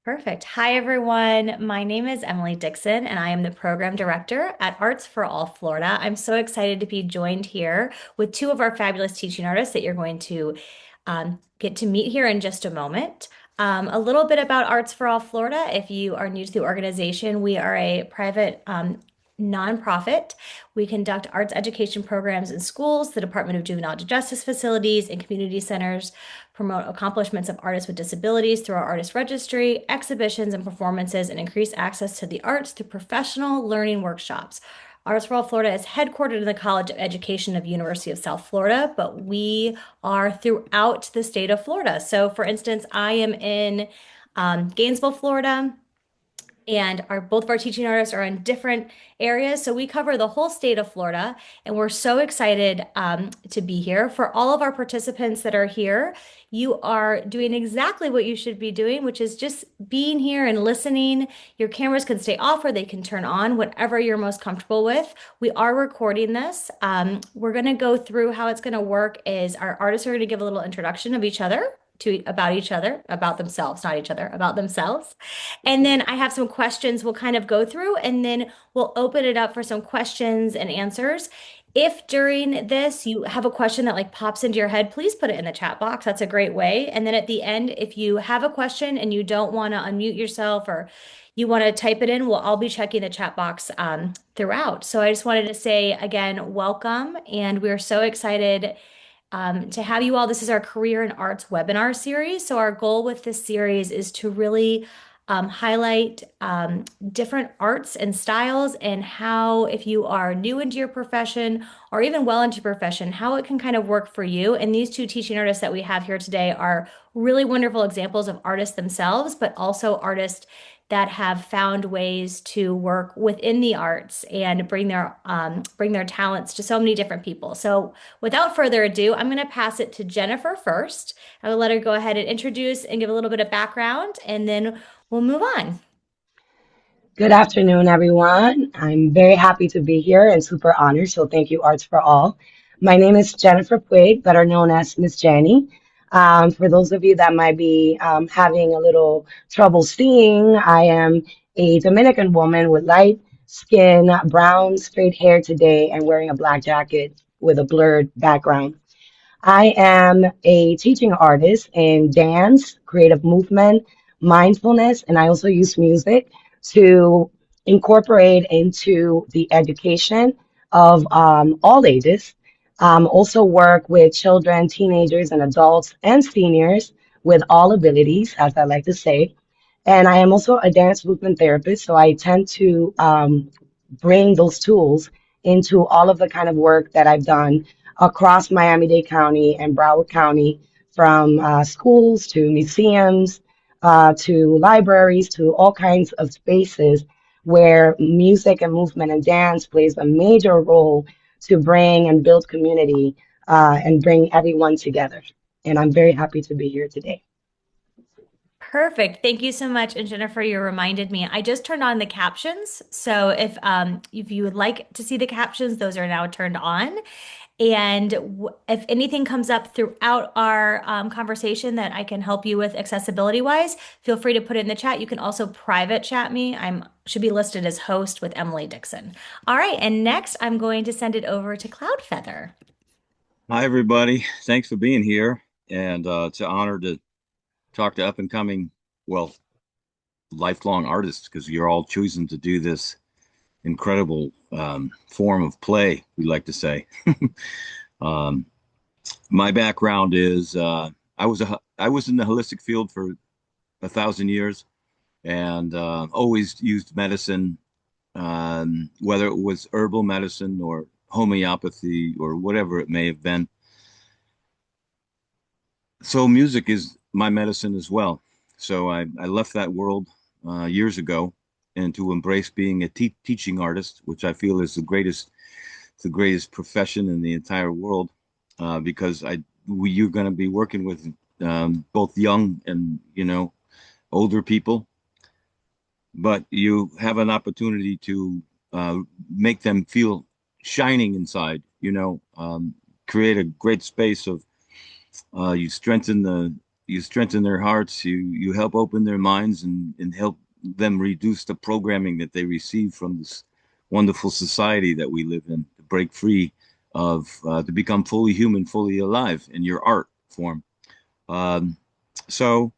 Perfect. Hi, everyone. My name is Emily Dixon, and I am the program director at Arts4All Florida. I'm so excited to be joined here with two of our fabulous teaching artists that you're going to get to meet here in just a moment. A little bit about Arts4All Florida. If you are new to the organization, we are a private nonprofit. We conduct arts education programs in schools, the Department of Juvenile Justice facilities, and community centers, promote accomplishments of artists with disabilities through our artist registry, exhibitions and performances, and increase access to the arts through professional learning workshops. Arts4All Florida is headquartered in the College of Education of University of South Florida, but we are throughout the state of Florida. So, for instance, I am in Gainesville, Florida, and our both of our teaching artists are in different areas. So we cover the whole state of Florida, and we're so excited to be here. For all of our participants that are here, you are doing exactly what you should be doing, which is just being here and listening. Your cameras can stay off or they can turn on, whatever you're most comfortable with. We are recording this. We're going to go through how it's going to work is our artists are going to give a little introduction of each other. About each other, about themselves, not each other, about themselves. And then I have some questions we'll kind of go through, and then we'll open it up for some questions and answers. If during this you have a question that like pops into your head, please put it in the chat box. That's a great way. And then at the end, if you have a question and you don't want to unmute yourself or you want to type it in, we'll all be checking the chat box throughout. So I just wanted to say again, welcome. And we're so excited to have you all. This is our Career in Arts webinar series. So our goal with this series is to really highlight different arts and styles and how, if you are new into your profession or even well into your profession, how it can kind of work for you. And these two teaching artists that we have here today are really wonderful examples of artists themselves, but also artists that have found ways to work within the arts and bring their talents to so many different people. So without further ado, I'm going to pass it to Jennifer first. I will let her go ahead and introduce and give a little bit of background, and then we'll move on. Good afternoon, everyone. I'm very happy to be here and super honored, so thank you, Arts for All. My name is Jennifer Puig, better known as Miss Jenny. For those of you that might be having a little trouble seeing, I am a Dominican woman with light skin, brown, straight hair today, and wearing a black jacket with a blurred background. I am a teaching artist in dance, creative movement, mindfulness, and I also use music to incorporate into the education of all ages. Also work with children, teenagers, and adults and seniors with all abilities, as I like to say. And I am also a dance movement therapist, so I tend to bring those tools into all of the kind of work that I've done across Miami-Dade County and Broward County, from schools to museums to libraries to all kinds of spaces where music and movement and dance plays a major role to bring and build community and bring everyone together. And I'm very happy to be here today. Perfect. Thank you so much. And Jennifer, you reminded me, I just turned on the captions. So if you would like to see the captions, those are now turned on. And if anything comes up throughout our conversation that I can help you with accessibility wise, feel free to put it in the chat. You can also private chat me. I'm should be listed as host with Emily Dixon. All right, and next I'm going to send it over to Cloudfeather. Hi, everybody. Thanks for being here. And it's an honor to talk to up and coming, well, lifelong artists because you're all choosing to do this incredible form of play, we like to say. um, my background is I was in the holistic field for 1,000 years and always used medicine, whether it was herbal medicine or homeopathy or whatever it may have been. So music is my medicine as well. So I left that world years ago and to embrace being a teaching artist, which I feel is the greatest profession in the entire world, because you're going to be working with both young and older people, but you have an opportunity to make them feel shining inside. Create a great space of you strengthen you strengthen their hearts, you help open their minds and help them reduce the programming that they receive from this wonderful society that we live in, to break free of to become fully human, fully alive in your art form. Um, so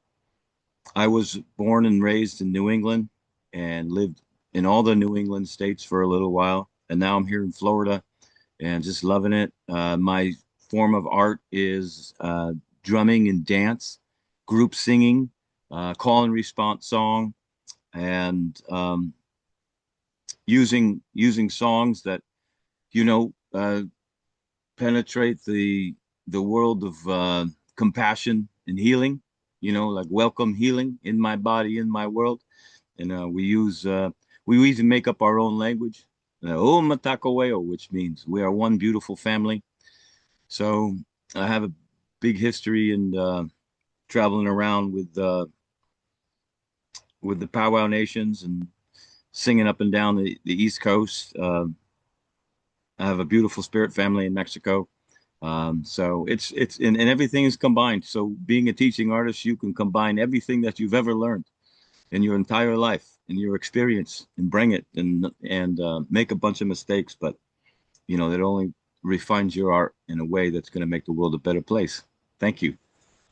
I was born and raised in New England and lived in all the New England states for a little while. And now I'm here in Florida and just loving it. My form of art is drumming and dance, group singing, call and response song, and using songs that you know penetrate the world of compassion and healing. Like welcome healing in my body, in my world. And we even make up our own language, O Matakaweo, which means we are one beautiful family. So I have a big history in traveling around with the powwow nations and singing up and down the East Coast. I have a beautiful spirit family in Mexico. So and everything is combined. So being a teaching artist, you can combine everything that you've ever learned in your entire life, in your experience, and bring it and make a bunch of mistakes, but that only refines your art in a way that's going to make the world a better place. Thank you.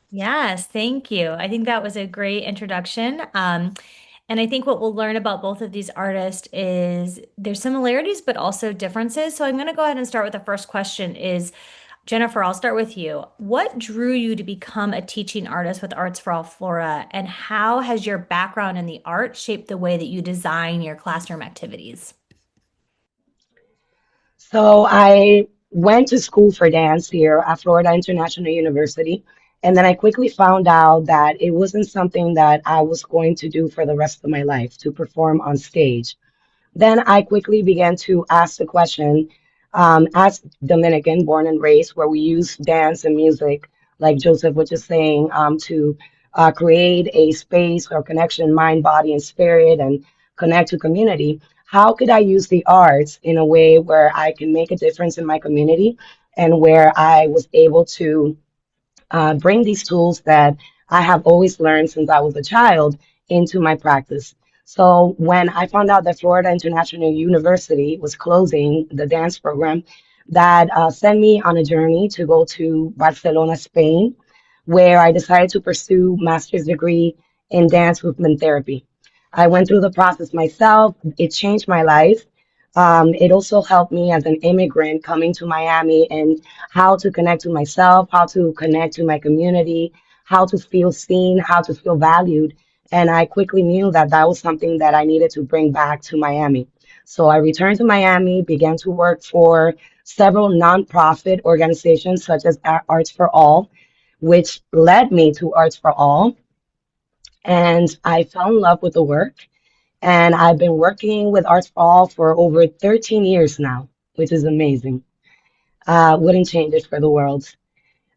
Yes, thank you. I think that was a great introduction. And I think what we'll learn about both of these artists is there's similarities, but also differences. So I'm going to go ahead and start with the first question is, Jennifer, I'll start with you. What drew you to become a teaching artist with Arts for All Flora, and how has your background in the art shaped the way that you design your classroom activities? So I went to school for dance here at Florida International University, and then I quickly found out that it wasn't something that I was going to do for the rest of my life to perform on stage. Then I quickly began to ask the question, as Dominican, born and raised, where we use dance and music, like Joseph was just saying, to create a space or connection, mind, body, and spirit, and connect to community. How could I use the arts in a way where I can make a difference in my community and where I was able to bring these tools that I have always learned since I was a child into my practice. So when I found out that Florida International University was closing the dance program, that sent me on a journey to go to Barcelona, Spain, where I decided to pursue master's degree in dance movement therapy. I went through the process myself. It changed my life. It also helped me as an immigrant coming to Miami and how to connect to myself, how to connect to my community, how to feel seen, how to feel valued. And I quickly knew that that was something that I needed to bring back to Miami. So I returned to Miami, began to work for several nonprofit organizations such as Arts for All, which led me to Arts for All. And I fell in love with the work. And I've been working with Arts4All for over 13 years now, which is amazing. Wouldn't change it for the world.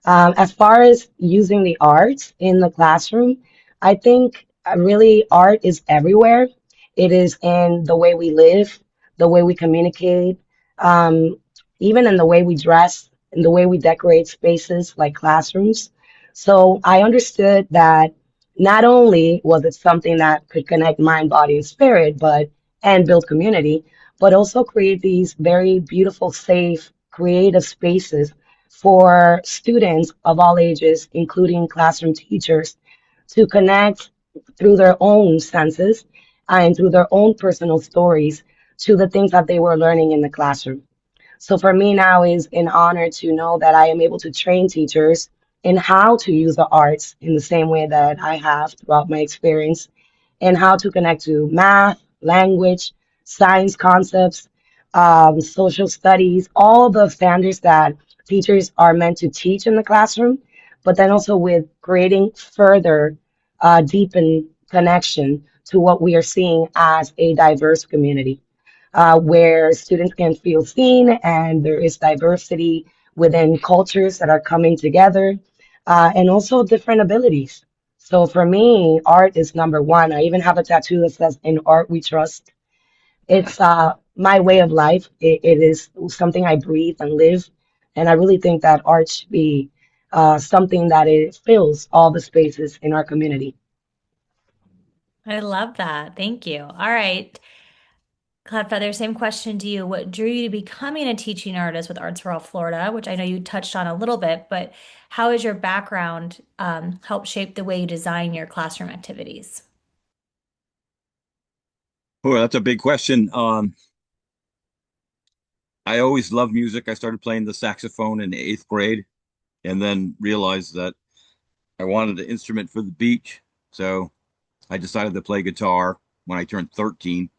As far as using the arts in the classroom, I think really art is everywhere. It is in the way we live, the way we communicate, um, even in the way we dress, in the way we decorate spaces like classrooms. So I understood that not only was it something that could connect mind, body, and spirit, but and build community, but also create these very beautiful, safe, creative spaces for students of all ages, including classroom teachers, to connect through their own senses and through their own personal stories to the things that they were learning in the classroom. So for me now is an honor to know that I am able to train teachers in how to use the arts in the same way that I have throughout my experience and how to connect to math, language, science concepts, social studies, all the standards that teachers are meant to teach in the classroom, but then also with creating further deepen connection to what we are seeing as a diverse community, where students can feel seen and there is diversity within cultures that are coming together, and also different abilities. So for me, art is number one. I even have a tattoo that says, "In art we trust." It's my way of life. It is something I breathe and live, and I really think that art should be something that it fills all the spaces in our community. I love that. Thank you. All right. Cloudfeather, same question to you. What drew you to becoming a teaching artist with Arts4All Florida, which I know you touched on a little bit, but how has your background helped shape the way you design your classroom activities? Well, that's a big question. I always loved music. I started playing the saxophone in eighth grade and then realized that I wanted an instrument for the beach. So I decided to play guitar when I turned 13.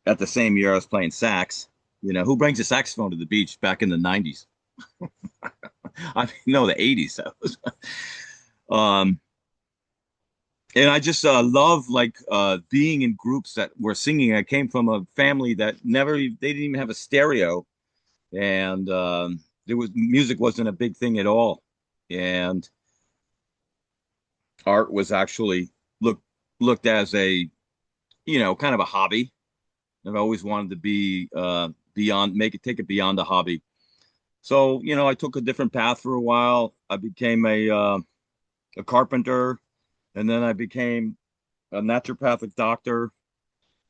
At the same year, I was playing sax. You know, who brings a saxophone to the beach back in the 90s? I mean, no, the 80s. So. Um, and I just love like being in groups that were singing. I came from a family that they didn't even have a stereo, and there was music wasn't a big thing at all, and art was actually looked looked as a kind of a hobby. I've always wanted to be beyond, make it take it beyond a hobby. So I took a different path for a while. I became a carpenter, and then I became a naturopathic doctor.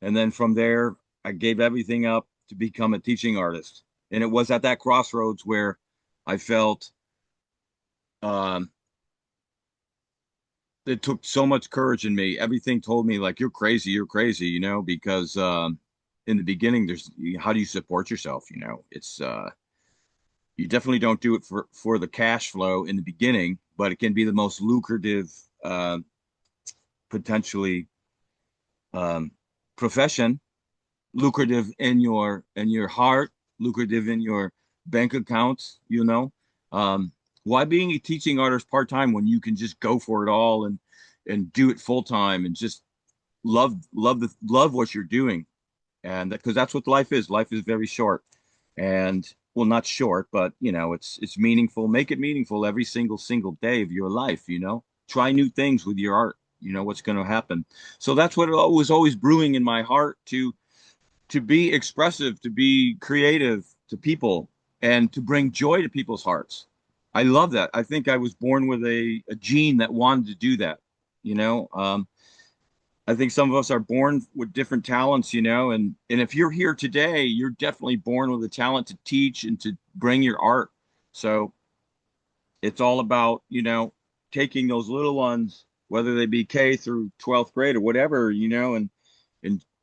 And then from there, I gave everything up to become a teaching artist. And it was at that crossroads where I felt um, it took so much courage in me. Everything told me like, you're crazy, because in the beginning, there's how do you support yourself? It's you definitely don't do it for the cash flow in the beginning, but it can be the most lucrative, potentially um, profession, lucrative in your heart, lucrative in your bank accounts. Why being a teaching artist part time when you can just go for it all and do it full time and just love what you're doing, and because that's what life is. Life is very short, and well, not short, but it's meaningful. Make it meaningful every single day of your life. Try new things with your art. You know what's going to happen. So that's what was always brewing in my heart to be expressive, to be creative to people, and to bring joy to people's hearts. I love that. I think I was born with a gene that wanted to do that. You know, I think some of us are born with different talents, and if you're here today, you're definitely born with a talent to teach and to bring your art. So it's all about, taking those little ones, whether they be K through 12th grade or whatever, and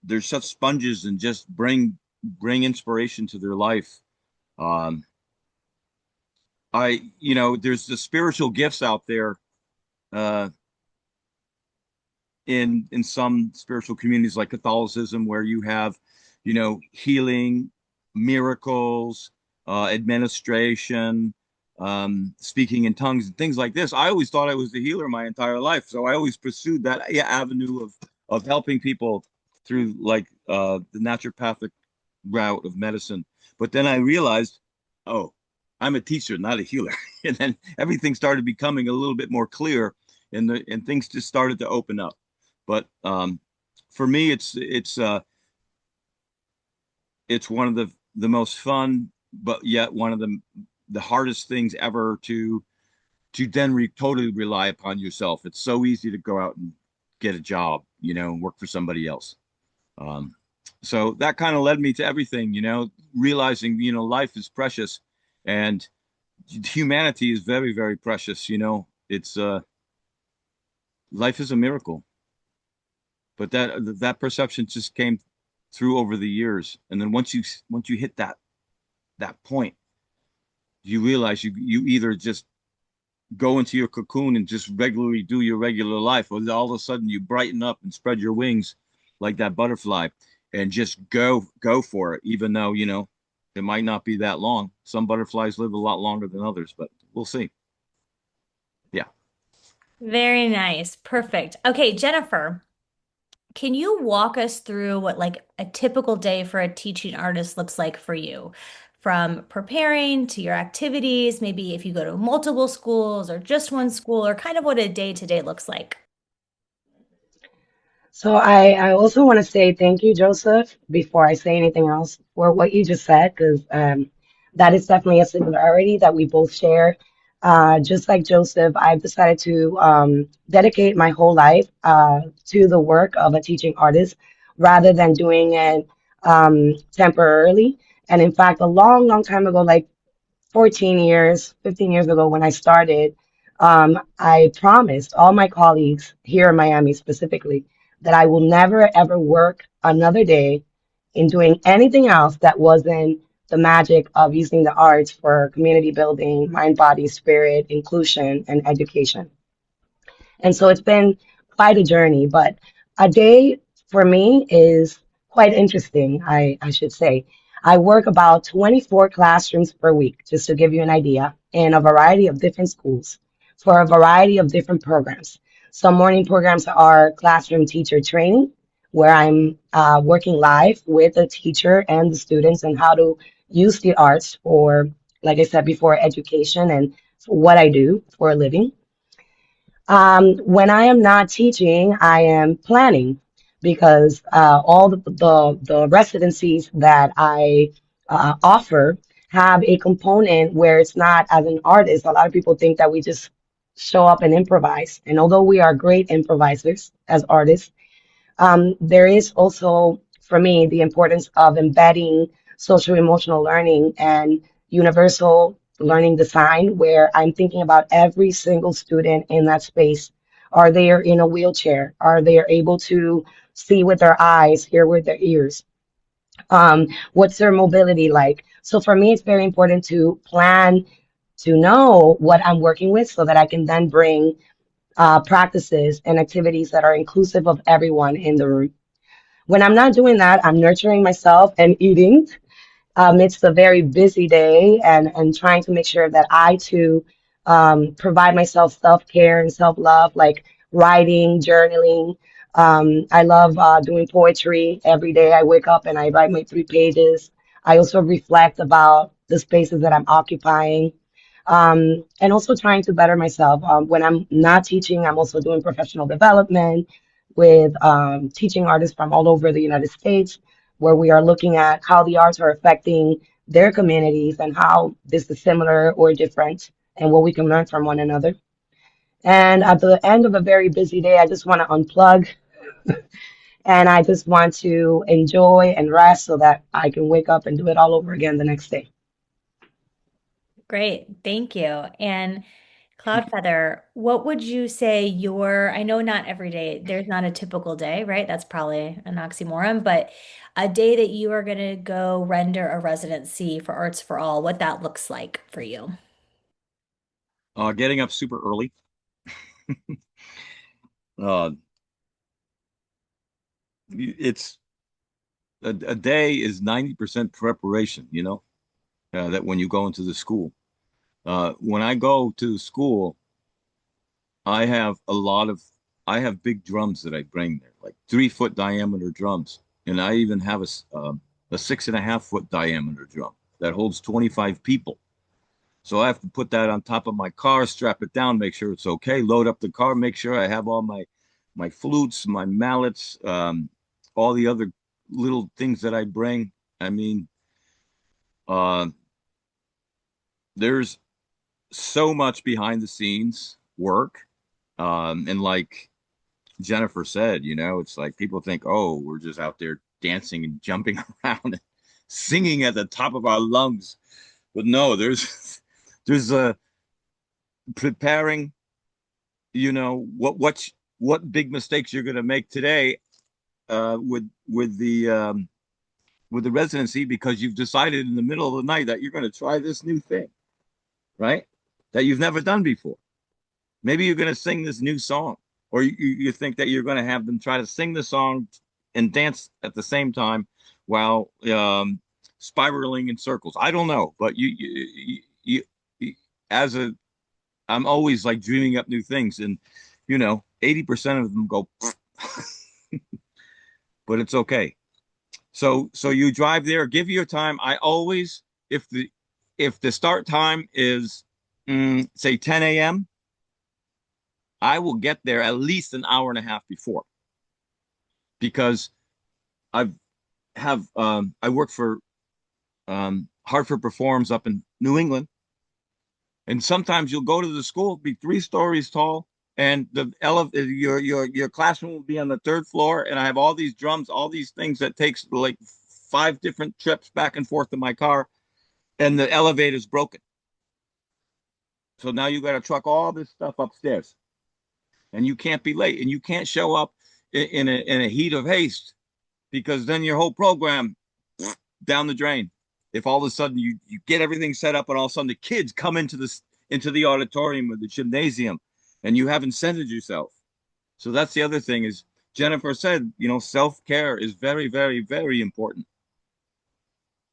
they're such sponges and just bring inspiration to their life. Um, there's the spiritual gifts out there, uh, in some spiritual communities like Catholicism, where you have, healing, miracles, administration, speaking in tongues, and things like this. I always thought I was the healer my entire life, so I always pursued that, yeah, avenue of helping people through like the naturopathic route of medicine. But then I realized, oh, I'm a teacher, not a healer, and then everything started becoming a little bit more clear, and things just started to open up. But for me, it's one of the most fun, but yet one of the hardest things ever to then totally rely upon yourself. It's so easy to go out and get a job, and work for somebody else. Um, so that kind of led me to everything, realizing, life is precious and humanity is very, very precious. It's life is a miracle. But that perception just came through over the years, and then once you hit that point, you realize you either just go into your cocoon and just regularly do your regular life, or all of a sudden you brighten up and spread your wings like that butterfly and just go for it, even though it might not be that long. Some butterflies live a lot longer than others, but we'll see. Yeah. Very nice. Perfect. Okay, Jennifer, can you walk us through what like a typical day for a teaching artist looks like for you? From preparing to your activities, maybe if you go to multiple schools or just one school, or kind of what a day to day looks like. So I also want to say thank you, Joseph, before I say anything else, for what you just said, because that is definitely a similarity that we both share. Just like Joseph, I've decided to dedicate my whole life to the work of a teaching artist rather than doing it temporarily. And in fact, a long, long time ago, like 14 years, 15 years ago when I started, I promised all my colleagues here in Miami specifically that I will never ever work another day in doing anything else that wasn't the magic of using the arts for community building, mind, body, spirit, inclusion, and education. And so it's been quite a journey, but a day for me is quite interesting, I should say. I work about 24 classrooms per week, just to give you an idea, in a variety of different schools for a variety of different programs. Some morning programs are classroom teacher training, where I'm working live with the teacher and the students and how to use the arts for, like I said before, education and for what I do for a living. When I am not teaching, I am planning because all the residencies that I offer have a component where it's not as an artist. A lot of people think that we just show up and improvise. And although we are great improvisers as artists, there is also, for me, the importance of embedding social emotional learning and universal learning design, where I'm thinking about every single student in that space. Are they in a wheelchair? Are they able to see with their eyes, hear with their ears? What's their mobility like? So for me, it's very important to plan to know what I'm working with so that I can then bring practices and activities that are inclusive of everyone in the room. When I'm not doing that, I'm nurturing myself and eating amidst a very busy day and trying to make sure that I too provide myself self-care and self-love, like writing, journaling. I love doing poetry every day. I wake up and I write my 3 pages. I also reflect about the spaces that I'm occupying. And also trying to better myself. When I'm not teaching, I'm also doing professional development with teaching artists from all over the United States, where we are looking at how the arts are affecting their communities and how this is similar or different and what we can learn from one another. And at the end of a very busy day, I just want to unplug and I just want to enjoy and rest so that I can wake up and do it all over again the next day. Great. Thank you. And Cloud Feather, what would you say I know not every day, there's not a typical day, right? That's probably an oxymoron, but a day that you are going to go render a residency for Arts for All, what that looks like for you. Getting up super early. Uh, it's a day is 90% preparation, that when you go into the school. When I go to the school, I have I have big drums that I bring there, like 3 foot diameter drums. And I even have a 6.5 foot diameter drum that holds 25 people. So I have to put that on top of my car, strap it down, make sure it's okay, load up the car, make sure I have all my flutes, my mallets, all the other little things that I bring. I mean, uh, there's so much behind the scenes work. And like Jennifer said, it's like people think, oh, we're just out there dancing and jumping around and singing at the top of our lungs. But no, there's a preparing, what big mistakes you're going to make today with the residency because you've decided in the middle of the night that you're going to try this new thing, right? That you've never done before. Maybe you're going to sing this new song, or you think that you're going to have them try to sing the song and dance at the same time while spiraling in circles. I don't know, but as a, I'm always like dreaming up new things, and 80% of them go, but it's okay. So you drive there, give your time. I always, if the start time is say 10 a.m., I will get there at least an hour and a half before because I've I work for Hartford Performs up in New England, And sometimes you'll go to the school, be 3 stories tall, and the your classroom will be on the third floor, and I have all these drums, all these things that takes like 5 different trips back and forth to my car, and the elevator's broken. So now you got to truck all this stuff upstairs, and you can't be late, and you can't show up in a heat of haste because then your whole program down the drain. If all of a sudden you get everything set up and all of a sudden the kids come into the auditorium or the gymnasium and you haven't centered yourself. So that's the other thing is Jennifer said, self-care is very, very, very important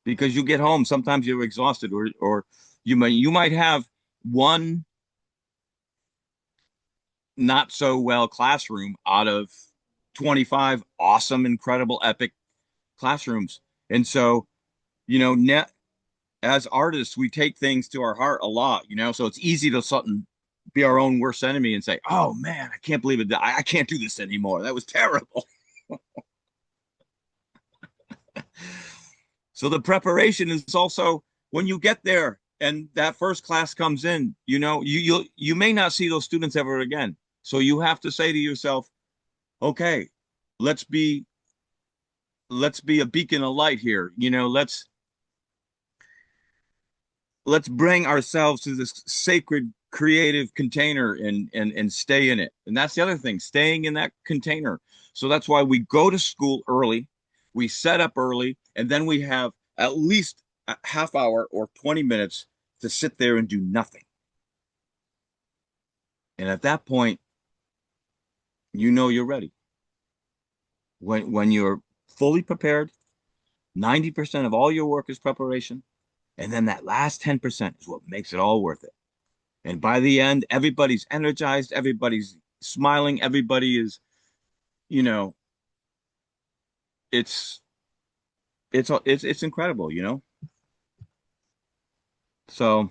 because you get home, sometimes you're exhausted or you might have one not so well classroom out of 25 awesome, incredible, epic classrooms. And so, net as artists, we take things to our heart a lot, so it's easy to sudden be our own worst enemy and say, oh man, I can't believe it. I can't do this anymore. That was terrible. So the preparation is also when you get there and that first class comes in, you may not see those students ever again. So you have to say to yourself, okay, let's be let's be a beacon of light here. Let's bring ourselves to this sacred creative container and stay in it. And that's the other thing, staying in that container. So that's why we go to school early, we set up early, and then we have at least a half hour or 20 minutes to sit there and do nothing. And at that point, you're ready. When you're fully prepared, 90% of all your work is preparation. And then that last 10% is what makes it all worth it. And by the end, everybody's energized, everybody's smiling, everybody is, you know, it's it's incredible. So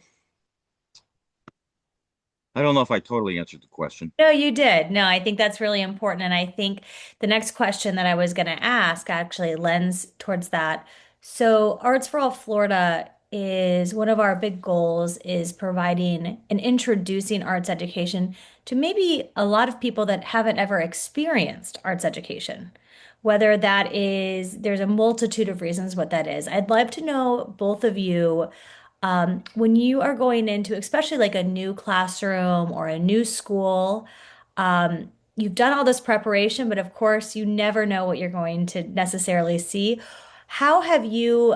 I don't know if I totally answered the question. No, you did. No, I think that's really important. And I think the next question that I was going to ask actually lends towards that. So, Arts for All Florida is one of our big goals is providing and introducing arts education to maybe a lot of people that haven't ever experienced arts education. Whether that is, there's a multitude of reasons what that is. I'd love to know both of you when you are going into, especially like a new classroom or a new school, you've done all this preparation, but of course, you never know what you're going to necessarily see. How have you,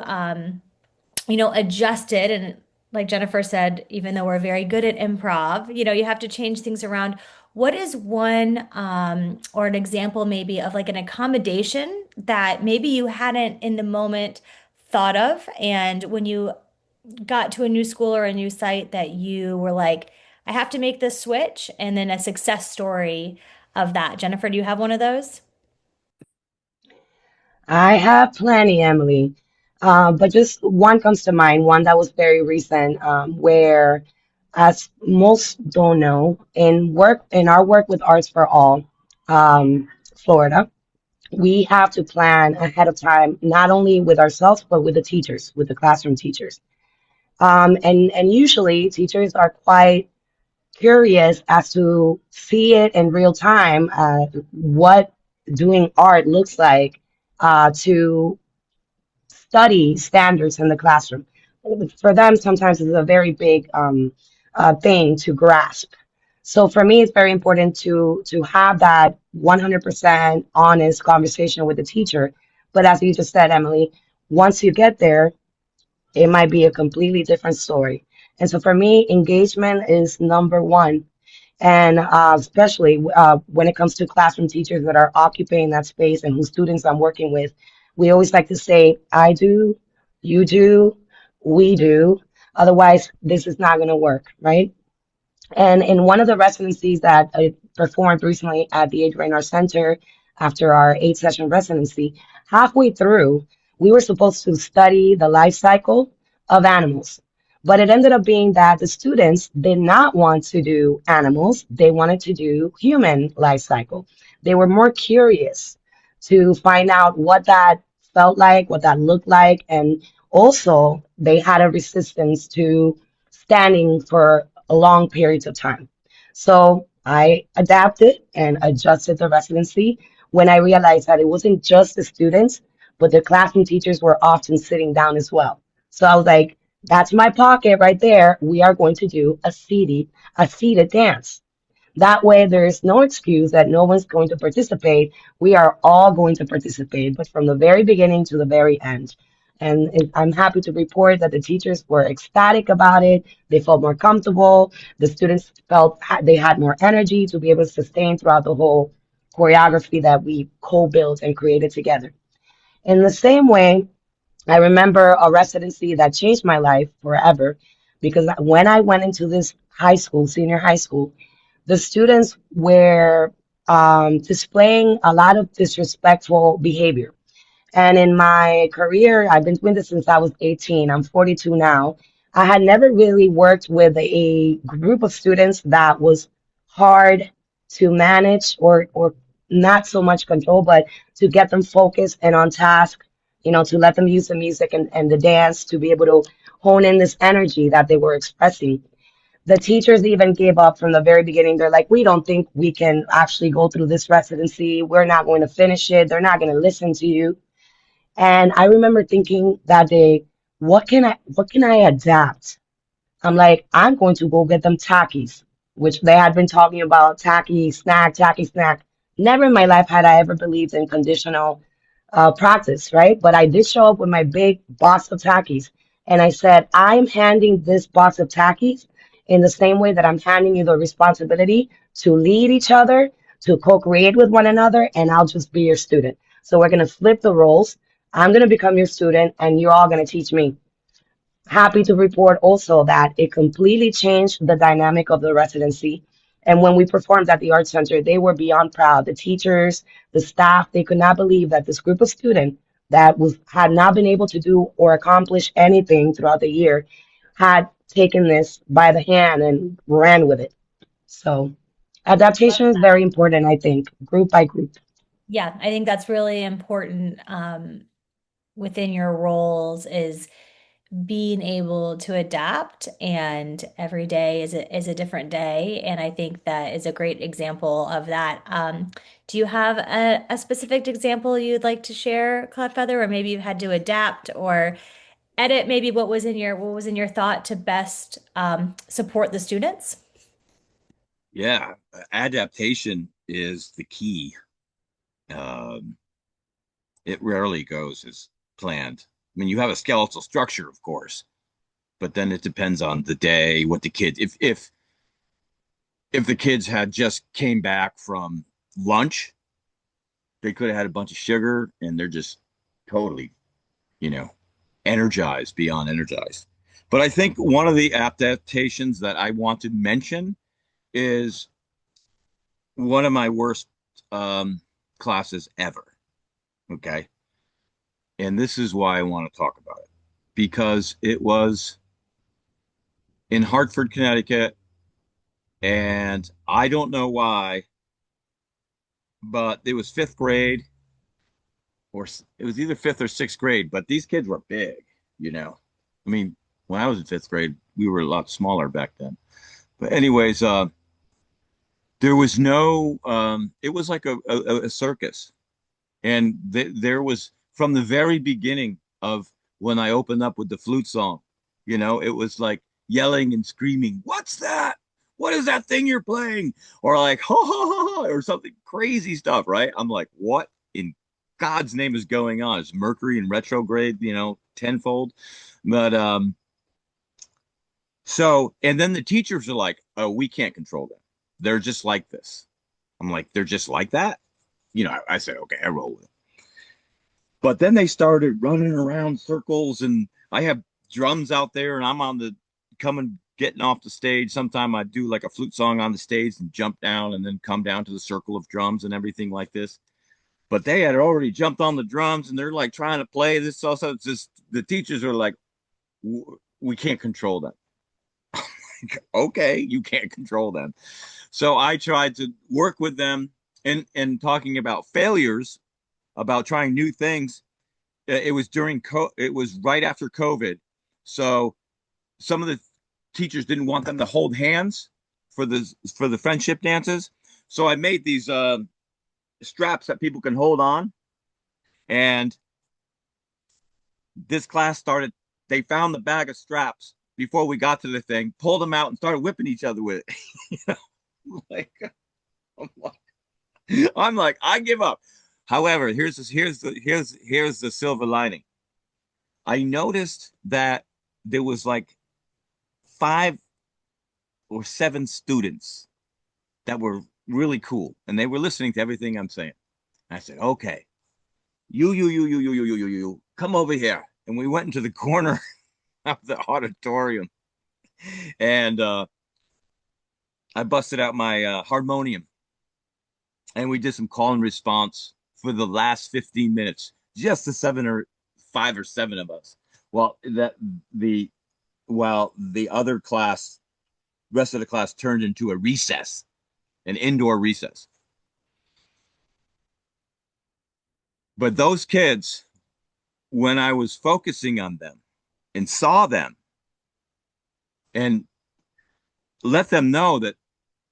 adjusted? And like Jennifer said, even though we're very good at improv, you have to change things around. What is one, or an example maybe of like an accommodation that maybe you hadn't in the moment thought of, and when you got to a new school or a new site that you were like, I have to make this switch, and then a success story of that. Jennifer, do you have one of those? I have plenty, Emily. But just one comes to mind, one that was very recent, where, as most don't know, in our work with Arts for All, Florida, we have to plan ahead of time, not only with ourselves, but with the teachers, with the classroom teachers. And usually teachers are quite curious as to see it in real time, what doing art looks like, to study standards in the classroom. For them, sometimes it's a very big thing to grasp. So for me, it's very important to have that 100% honest conversation with the teacher. But as you just said, Emily, once you get there, it might be a completely different story. And so for me, engagement is number one. And especially when it comes to classroom teachers that are occupying that space and whose students I'm working with, we always like to say, I do, you do, we do. Otherwise, this is not going to work, right? And in one of the residencies that I performed recently at the Age Radar Center after our 8 session residency, halfway through, we were supposed to study the life cycle of animals. But it ended up being that the students did not want to do animals, they wanted to do human life cycle. They were more curious to find out what that felt like, what that looked like, and also they had a resistance to standing for long periods of time. So I adapted and adjusted the residency when I realized that it wasn't just the students, but the classroom teachers were often sitting down as well. So I was like, that's my pocket right there. We are going to do a seated dance. That way, there is no excuse that no one's going to participate. We are all going to participate, but from the very beginning to the very end. And I'm happy to report that the teachers were ecstatic about it. They felt more comfortable. The students felt they had more energy to be able to sustain throughout the whole choreography that we co-built and created together. In the same way, I remember a residency that changed my life forever because when I went into this high school, senior high school, the students were displaying a lot of disrespectful behavior. And in my career, I've been doing this since I was 18. I'm 42 now. I had never really worked with a group of students that was hard to manage or not so much control, but to get them focused and on task, to let them use the music and the dance to be able to hone in this energy that they were expressing. The teachers even gave up from the very beginning. They're like, we don't think we can actually go through this residency. We're not going to finish it. They're not going to listen to you. And I remember thinking that day, what can I adapt? I'm like, I'm going to go get them Takis, which they had been talking about tacky snack, tacky snack. Never in my life had I ever believed in conditional practice, right? But I did show up with my big box of Takis. And I said, I'm handing this box of Takis in the same way that I'm handing you the responsibility to lead each other, to co-create with one another, and I'll just be your student. So we're going to flip the roles. I'm going to become your student, and you're all going to teach me. Happy to report also that it completely changed the dynamic of the residency. And when we performed at the Art Center, they were beyond proud. The teachers, the staff, they could not believe that this group of students that had not been able to do or accomplish anything throughout the year had taken this by the hand and ran with it. So adaptation is very important, I think, group by group. Yeah, I think that's really important within your roles is being able to adapt, and every day is a different day, and I think that is a great example of that. Do you have a specific example you'd like to share, Cloudfeather, or maybe you had to adapt or edit maybe what was in your thought to best support the students? Yeah, adaptation is the key. Um, it rarely goes as planned. I mean, you have a skeletal structure, of course, but then it depends on the day, what the kids, if the kids had just came back from lunch, they could have had a bunch of sugar and they're just totally, you know, energized, beyond energized. But I think one of the adaptations that I want to mention is one of my worst um, classes ever. Okay. And this is why I want to talk about it because it was in Hartford, Connecticut. And I don't know but it was fifth grade or it was either fifth or sixth grade. But these kids were big, you know. I mean, when I was in fifth grade, we were a lot smaller back then. But anyways, there was no. It was like a circus, and there was from the very beginning of when I opened up with the flute song. It was like yelling and screaming, "What's that? What is that thing you're playing?" Or like, "Ha ha ha ha," or something crazy stuff, right? I'm like, what in God's name is going on? Is Mercury in retrograde, tenfold? But and then the teachers are like, "Oh, we can't control them. They're just like this." I'm like, "They're just like that?" I said, "Okay, I roll with it." But then they started running around circles, and I have drums out there, and I'm on the coming getting off the stage. Sometime I do like a flute song on the stage and jump down and then come down to the circle of drums and everything like this. But they had already jumped on the drums and they're like trying to play this also. It's just the teachers are like, We can't control them." Okay, you can't control them. So I tried to work with them and talking about failures, about trying new things. It was right after COVID. So some of the teachers didn't want them to hold hands for the friendship dances. So I made these straps that people can hold on. And this class started, they found the bag of straps before we got to the thing, pulled them out and started whipping each other with it. you know, like, I'm like, I give up. However, here's the silver lining. I noticed that there was like 5 or 7 students that were really cool, and they were listening to everything I'm saying. And I said, okay, you, come over here. And we went into the corner of the auditorium, and I busted out my harmonium, and we did some call and response for the last 15 minutes, just the 7 or 5 or 7 of us. Well, that the while the other class, rest of the class turned into a recess, an indoor recess. But those kids, when I was focusing on them and saw them and let them know that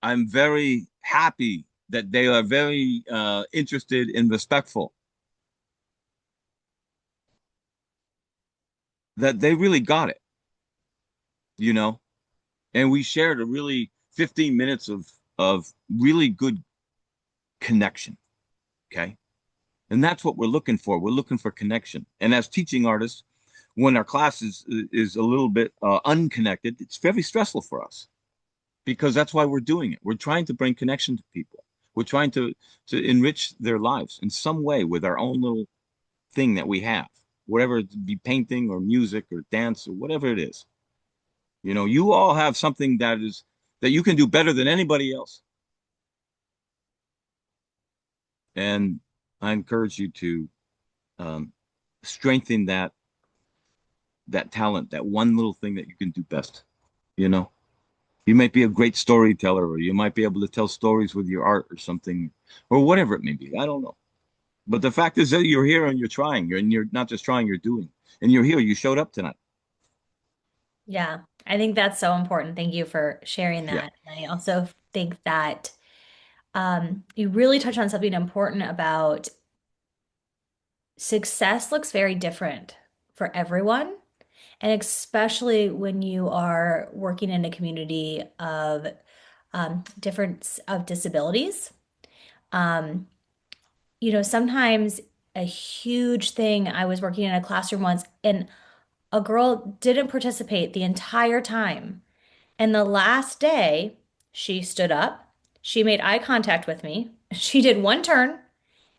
I'm very happy that they are very interested and respectful, that they really got it, you know? And we shared a really 15 minutes of really good connection. Okay. And that's what we're looking for. We're looking for connection. And as teaching artists, when our class is a little bit unconnected, it's very stressful for us because that's why we're doing it. We're trying to bring connection to people. We're trying to enrich their lives in some way with our own little thing that we have, whatever it be, painting or music or dance or whatever it is. You all have something that you can do better than anybody else. And I encourage you to um, strengthen that talent, that one little thing that you can do best. You know, you might be a great storyteller, or you might be able to tell stories with your art or something, or whatever it may be. I don't know. But the fact is that you're here and you're trying. You're not just trying, you're doing. And you're here. You showed up tonight. Yeah, I think that's so important. Thank you for sharing Yeah. that. And I also think that you really touched on something important about success looks very different for everyone. And especially when you are working in a community of different of disabilities. Um, sometimes a huge thing, I was working in a classroom once and a girl didn't participate the entire time. And the last day, she stood up, she made eye contact with me, she did one turn,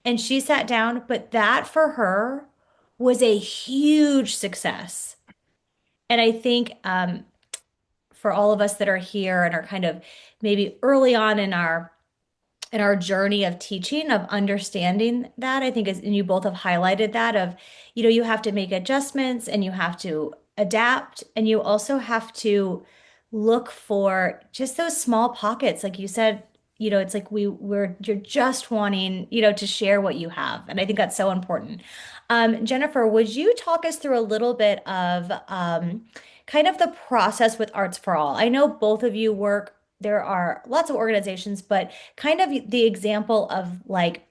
and she sat down. But that for her was a huge success. And I think for all of us that are here and are kind of maybe early on in our journey of teaching, of understanding that, I think is, and you both have highlighted that of, you have to make adjustments and you have to adapt and you also have to look for just those small pockets. Like you said, it's like you're just wanting, to share what you have. And I think that's so important. Jennifer, would you talk us through a little bit of kind of the process with Arts4All? I know both of you work, there are lots of organizations, but kind of the example of like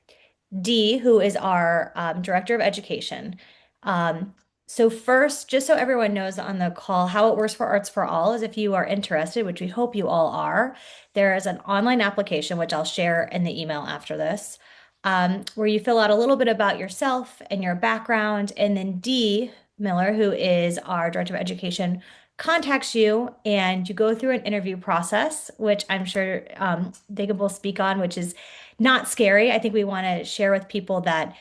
Dee, who is our director of education. Um, so first, just so everyone knows on the call, how it works for Arts4All is if you are interested, which we hope you all are, there is an online application, which I'll share in the email after this, where you fill out a little bit about yourself and your background, and then Dee Miller, who is our director of education, contacts you and you go through an interview process, which I'm sure they can both speak on, which is not scary. I think we want to share with people that,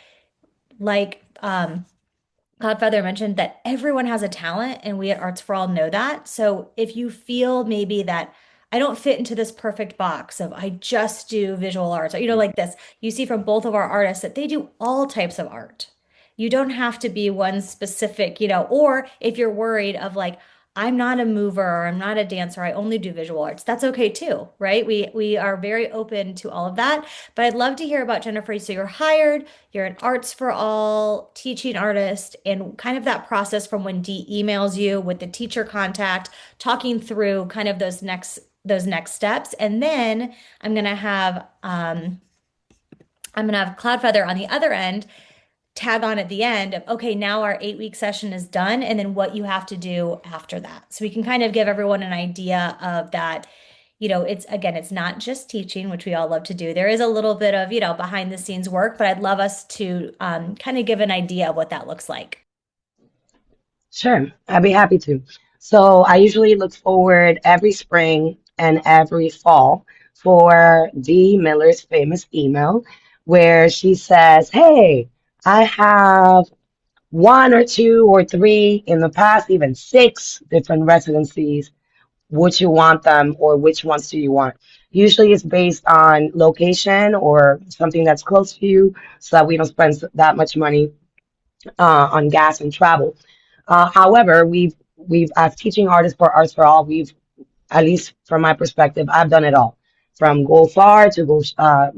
like Godfather mentioned, that everyone has a talent, and we at Arts4All know that. So if you feel maybe that I don't fit into this perfect box of I just do visual arts, or like this, you see from both of our artists that they do all types of art. You don't have to be one specific, or if you're worried of like, I'm not a mover or I'm not a dancer. I only do visual arts. That's okay too, right? We are very open to all of that. But I'd love to hear about Jennifer. So you're hired, you're an Arts for All teaching artist, and kind of that process from when Dee emails you with the teacher contact, talking through kind of those next steps. And then I'm gonna have I'm gonna have Cloudfeather on the other end tag on at the end of, okay, now our 8 week session is done, and then what you have to do after that. So we can kind of give everyone an idea of that. It's again, it's not just teaching, which we all love to do. There is a little bit of, behind the scenes work, but I'd love us to kind of give an idea of what that looks like. Sure, I'd be happy to. So I usually look forward every spring and every fall for Dee Miller's famous email where she says, "Hey, I have one or two or three in the past, even six different residencies. Would you want them or which ones do you want?" Usually it's based on location or something that's close to you so that we don't spend that much money on gas and travel. However, we've as teaching artists for Arts for All, we've, at least from my perspective, I've done it all, from go far to go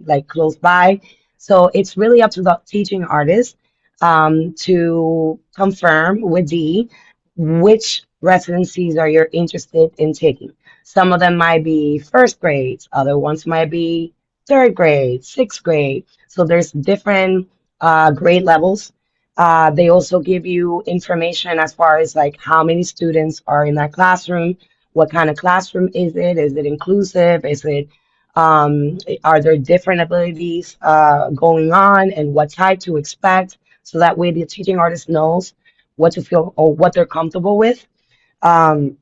like close by. So it's really up to the teaching artist to confirm with Dee which residencies are you interested in taking. Some of them might be first grades, other ones might be third grade, sixth grade. So there's different grade levels. They also give you information as far as like how many students are in that classroom, what kind of classroom is it? Is it inclusive? Is it are there different abilities going on and what type to expect? So that way the teaching artist knows what to feel or what they're comfortable with. Um,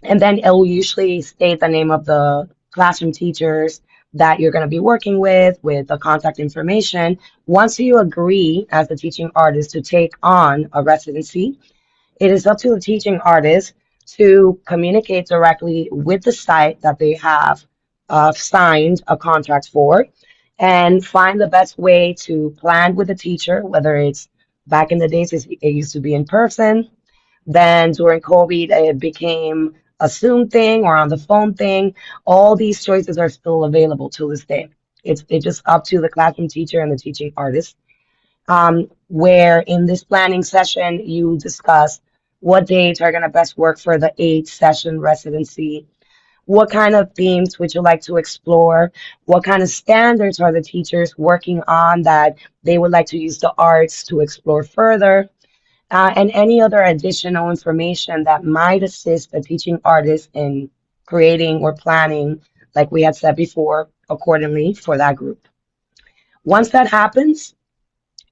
and then it will usually state the name of the classroom teachers that you're going to be working with the contact information. Once you agree as the teaching artist to take on a residency, it is up to the teaching artist to communicate directly with the site that they have signed a contract for and find the best way to plan with the teacher, whether it's back in the days, it used to be in person. Then during COVID, it became a Zoom thing or on the phone thing. All these choices are still available to this day. It's just up to the classroom teacher and the teaching artist. Where in this planning session, you discuss what dates are going to best work for the 8 session residency. What kind of themes would you like to explore? What kind of standards are the teachers working on that they would like to use the arts to explore further? And any other additional information that might assist a teaching artist in creating or planning, like we had said before, accordingly for that group. Once that happens,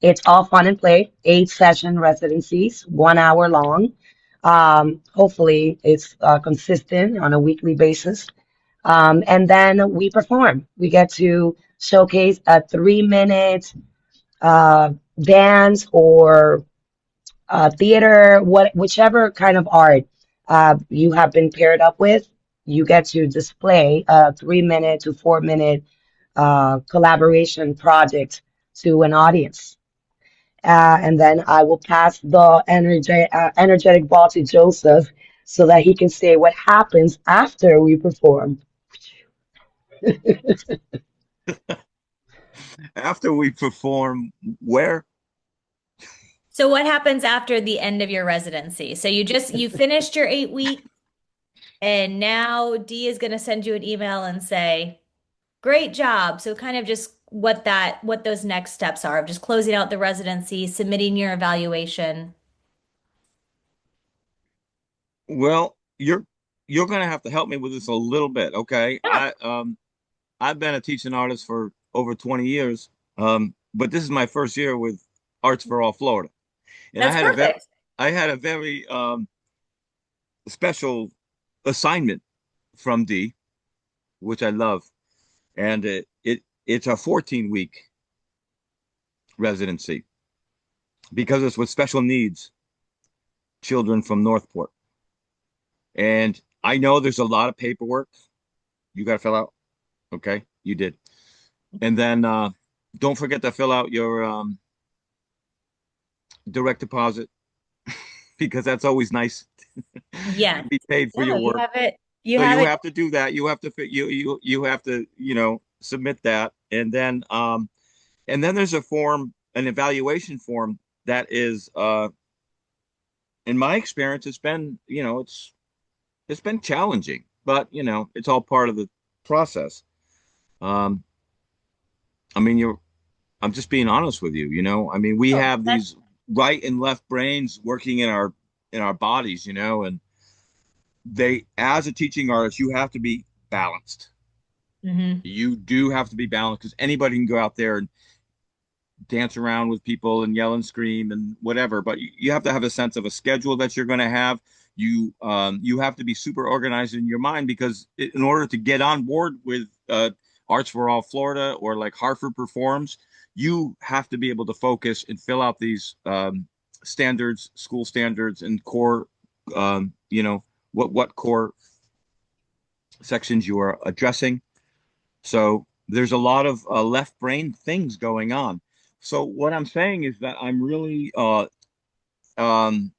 it's all fun and play. 8 session residencies, 1 hour long. Hopefully, it's consistent on a weekly basis. And then we perform. We get to showcase a 3 minute dance or theater, whichever kind of art you have been paired up with. You get to display a 3 minute to 4 minute collaboration project to an audience. And then I will pass the energetic ball to Joseph so that he can say what happens after we perform. After we perform, where? So what happens after the end of your residency? So you finished your 8 week, and now Dee is going to send you an email and say, great job. So kind of just what those next steps are of just closing out the residency, submitting your evaluation. Well, you're gonna have to help me with this a little bit, okay? Yeah, I've been a teaching artist for over 20 years, but this is my first year with Arts for All Florida, and that's perfect. I had a very special assignment from D, which I love, and it's a 14-week residency because it's with special needs children from Northport, and I know there's a lot of paperwork you got to fill out. Okay, you did. And then don't forget to fill out your direct deposit because that's always nice Yes. and be paid for No, your you work. have it. You So have you it. have to do that. You have to you have to, submit that. And then there's a form, an evaluation form that is in my experience, it's been challenging, but it's all part of the process. Um, I mean, I'm just being honest with you. I mean, we Oh, have that's these right and left brains working in our bodies, and as a teaching artist, you have to be balanced. hmm You do have to be balanced because anybody can go out there and dance around with people and yell and scream and whatever, but you have to have a sense of a schedule that you're going to have. You have to be super organized in your mind because in order to get on board with Arts4All Florida or like Hartford Performs, you have to be able to focus and fill out these standards, school standards, and core, what core sections you are addressing. So there's a lot of left brain things going on. So what I'm saying is that I'm really um,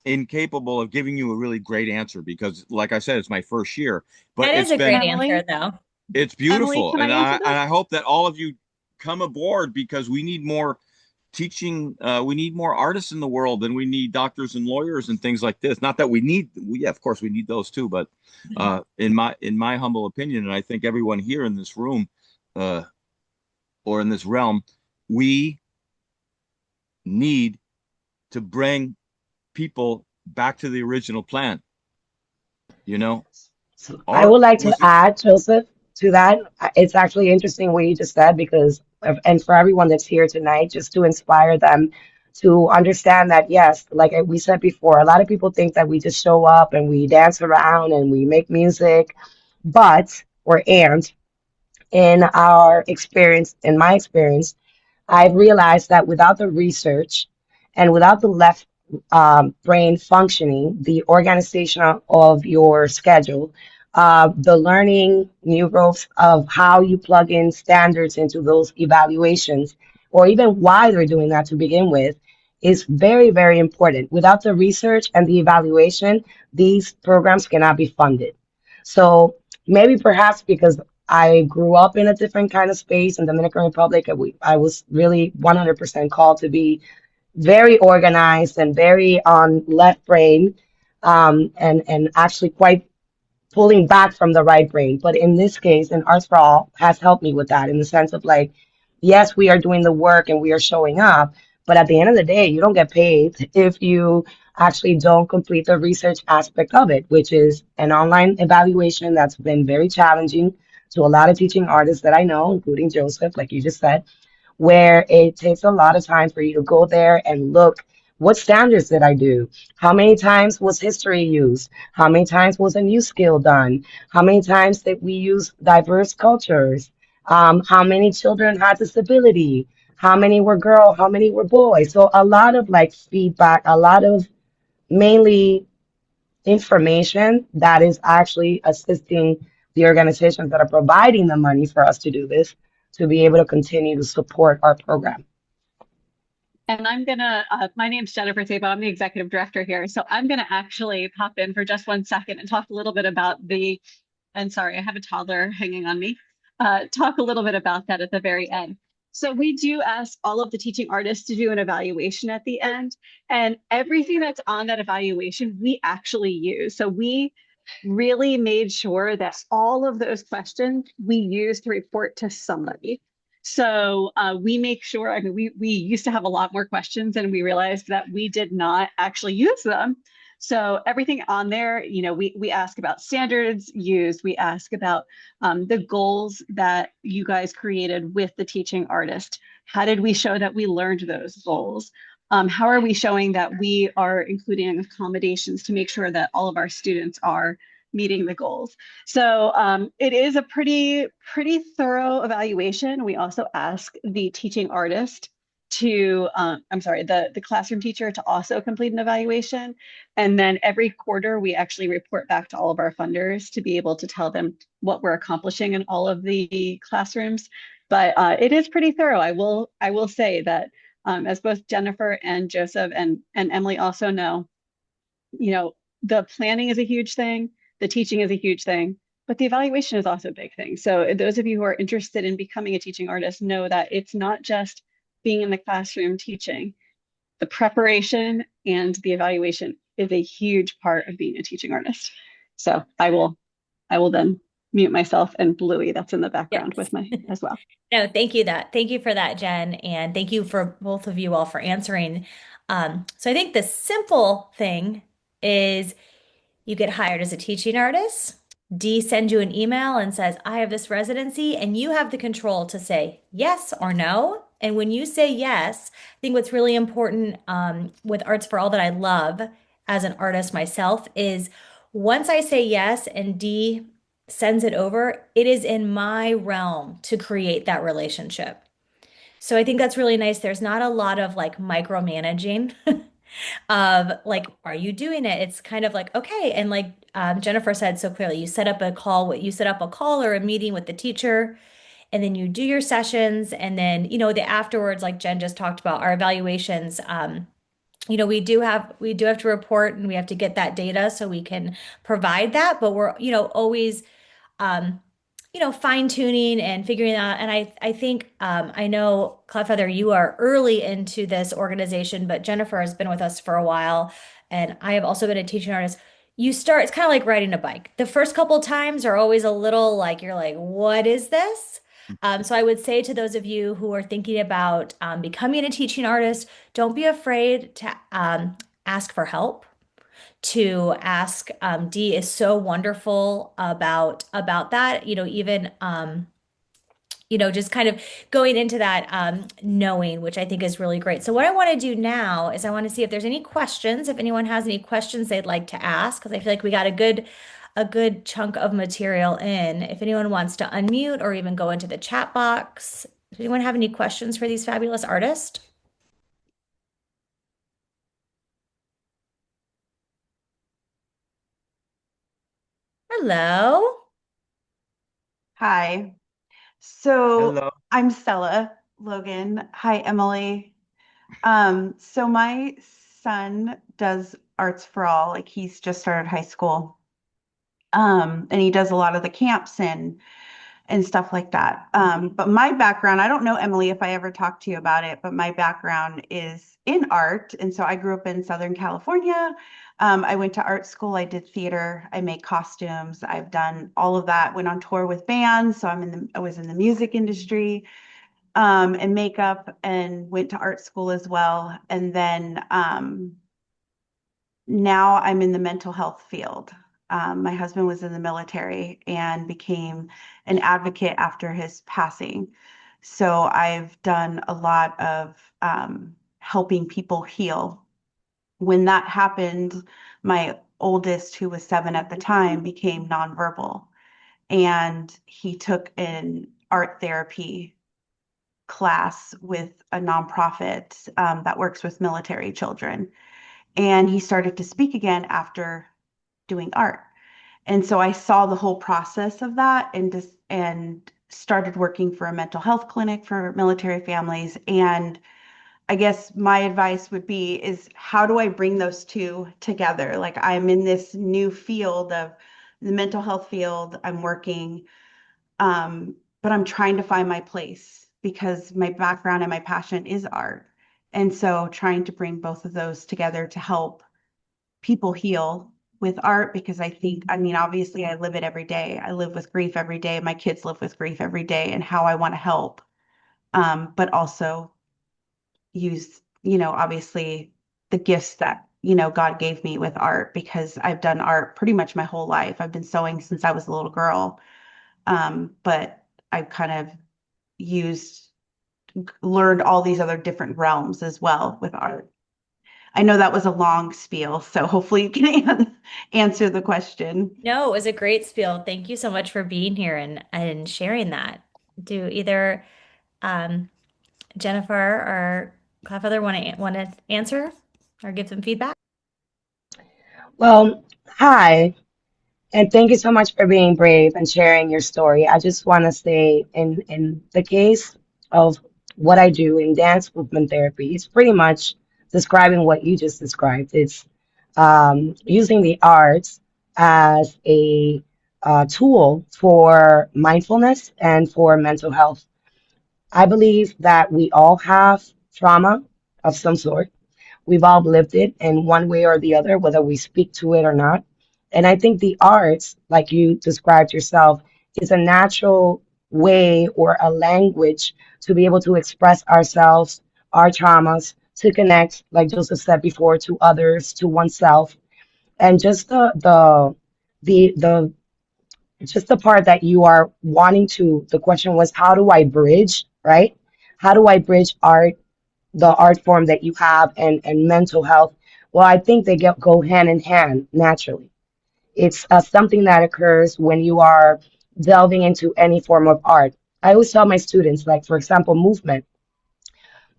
incapable of giving you a really great answer because, like I said, it's my first year. But that is a great answer, though. it's Emily, beautiful, can I answer and this? I hope that all of you come aboard because we need more teaching. We need more artists in the world, and we need doctors and lawyers and things like this. Not that yeah, of course, we need those too. But in my humble opinion, and I think everyone here in this room. Uh, or in this realm, we need to bring people back to the original plan. You know, So I art would like to was, add, Joseph, to that. It's actually interesting what you just said because, and for everyone that's here tonight, just to inspire them to understand that, yes, like we said before, a lot of people think that we just show up and we dance around and we make music, but, or and, in our experience, in my experience, I've realized that without the research and without the left brain functioning, the organization of your schedule, the learning new ropes of how you plug in standards into those evaluations, or even why they're doing that to begin with, is very, very important. Without the research and the evaluation, these programs cannot be funded. So maybe perhaps because I grew up in a different kind of space in Dominican Republic. I was really 100% called to be very organized and very on left brain, and actually quite pulling back from the right brain. But in this case, and Arts for All has helped me with that in the sense of like, yes, we are doing the work and we are showing up, but at the end of the day, you don't get paid if you actually don't complete the research aspect of it, which is an online evaluation that's been very challenging to a lot of teaching artists that I know, including Joseph, like you just said, where it takes a lot of time for you to go there and look, what standards did I do? How many times was history used? How many times was a new skill done? How many times did we use diverse cultures? How many children had disability? How many were girl? How many were boys? So a lot of like feedback, a lot of mainly information that is actually assisting the organizations that are providing the money for us to do this to be able to continue to support our program. And my name's Jennifer Sabo. I'm the executive director here. So I'm gonna actually pop in for just 1 second and talk a little bit about and sorry, I have a toddler hanging on me. Talk a little bit about that at the very end. So we do ask all of the teaching artists to do an evaluation at the end, and everything that's on that evaluation, we actually use. So we really made sure that all of those questions we use to report to somebody. So we make sure, I mean, we used to have a lot more questions and we realized that we did not actually use them. So everything on there, we ask about standards used, we ask about the goals that you guys created with the teaching artist. How did we show that we learned those goals? How are we showing that we are including accommodations to make sure that all of our students are meeting the goals? So it is a pretty thorough evaluation. We also ask the teaching artist to, I'm sorry, the classroom teacher to also complete an evaluation. And then every quarter, we actually report back to all of our funders to be able to tell them what we're accomplishing in all of the classrooms. But it is pretty thorough. I will say that as both Jennifer and Joseph and Emily also know, you know, the planning is a huge thing, the teaching is a huge thing, but the evaluation is also a big thing. So those of you who are interested in becoming a teaching artist know that it's not just being in the classroom teaching. The preparation and the evaluation is a huge part of being a teaching artist. So I will then mute myself and Bluey that's in the background Yes. with my as well. No, thank you that. Thank you for that, Jen, and thank you for both of you all for answering. So I think the simple thing is you get hired as a teaching artist. D sends you an email and says, I have this residency, and you have the control to say yes or no. And when you say yes, I think what's really important with Arts4All that I love as an artist myself is once I say yes and D sends it over, it is in my realm to create that relationship. So I think that's really nice. There's not a lot of like micromanaging of like, are you doing it? It's kind of like, okay. And like Jennifer said so clearly, you set up a call or a meeting with the teacher, and then you do your sessions. And then, the afterwards, like Jen just talked about, our evaluations, we do have to report and we have to get that data so we can provide that. But we're, always um, fine tuning and figuring out. And I think I know Cloudfeather, you are early into this organization, but Jennifer has been with us for a while, and I have also been a teaching artist. It's kind of like riding a bike. The first couple times are always a little like you're like, what is this? So I would say to those of you who are thinking about becoming a teaching artist, don't be afraid to ask for help to ask. Dee is so wonderful about that. Even just kind of going into that knowing, which I think is really great. So what I want to do now is I want to see if there's any questions, if anyone has any questions they'd like to ask, because I feel like we got a good chunk of material in. If anyone wants to unmute or even go into the chat box. Does anyone have any questions for these fabulous artists? Hello. Hi. So Hello. I'm Stella Logan. Hi, Emily. So my son does Arts for All, like he's just started high school. And he does a lot of the camps and stuff like that. But my background, I don't know, Emily, if I ever talked to you about it, but my background is in art. And so I grew up in Southern California. I went to art school. I did theater. I make costumes. I've done all of that. Went on tour with bands. So I was in the music industry, and makeup, and went to art school as well. And then now I'm in the mental health field. My husband was in the military and became an advocate after his passing. So I've done a lot of helping people heal. When that happened, my oldest, who was 7 at the time, became nonverbal, and he took an art therapy class with a nonprofit that works with military children. And he started to speak again after doing art. And so I saw the whole process of that and started working for a mental health clinic for military families. And I guess my advice would be is how do I bring those two together? Like I'm in this new field of the mental health field. I'm working, but I'm trying to find my place because my background and my passion is art. And so trying to bring both of those together to help people heal with art, because I think, I mean, obviously I live it every day. I live with grief every day. My kids live with grief every day, and how I want to help. But also use, obviously the gifts that, God gave me with art, because I've done art pretty much my whole life. I've been sewing since I was a little girl. But I've kind of used, learned all these other different realms as well with art. I know that was a long spiel, so hopefully you can answer the question. No, it was a great spiel. Thank you so much for being here and sharing that. Do either um, Jennifer or Cloudfeather want to answer or give some feedback? Well, hi, and thank you so much for being brave and sharing your story. I just want to say, in the case of what I do in dance movement therapy, it's pretty much describing what you just described. It's using the arts as a tool for mindfulness and for mental health. I believe that we all have trauma of some sort. We've all lived it in one way or the other, whether we speak to it or not. And I think the arts, like you described yourself, is a natural way or a language to be able to express ourselves, our traumas, to connect, like Joseph said before, to others, to oneself. And just the just the part that you are wanting to, the question was, how do I bridge, right? How do I bridge art, the art form that you have, and mental health? Well, I think they go hand in hand naturally. It's something that occurs when you are delving into any form of art. I always tell my students, like, for example, movement.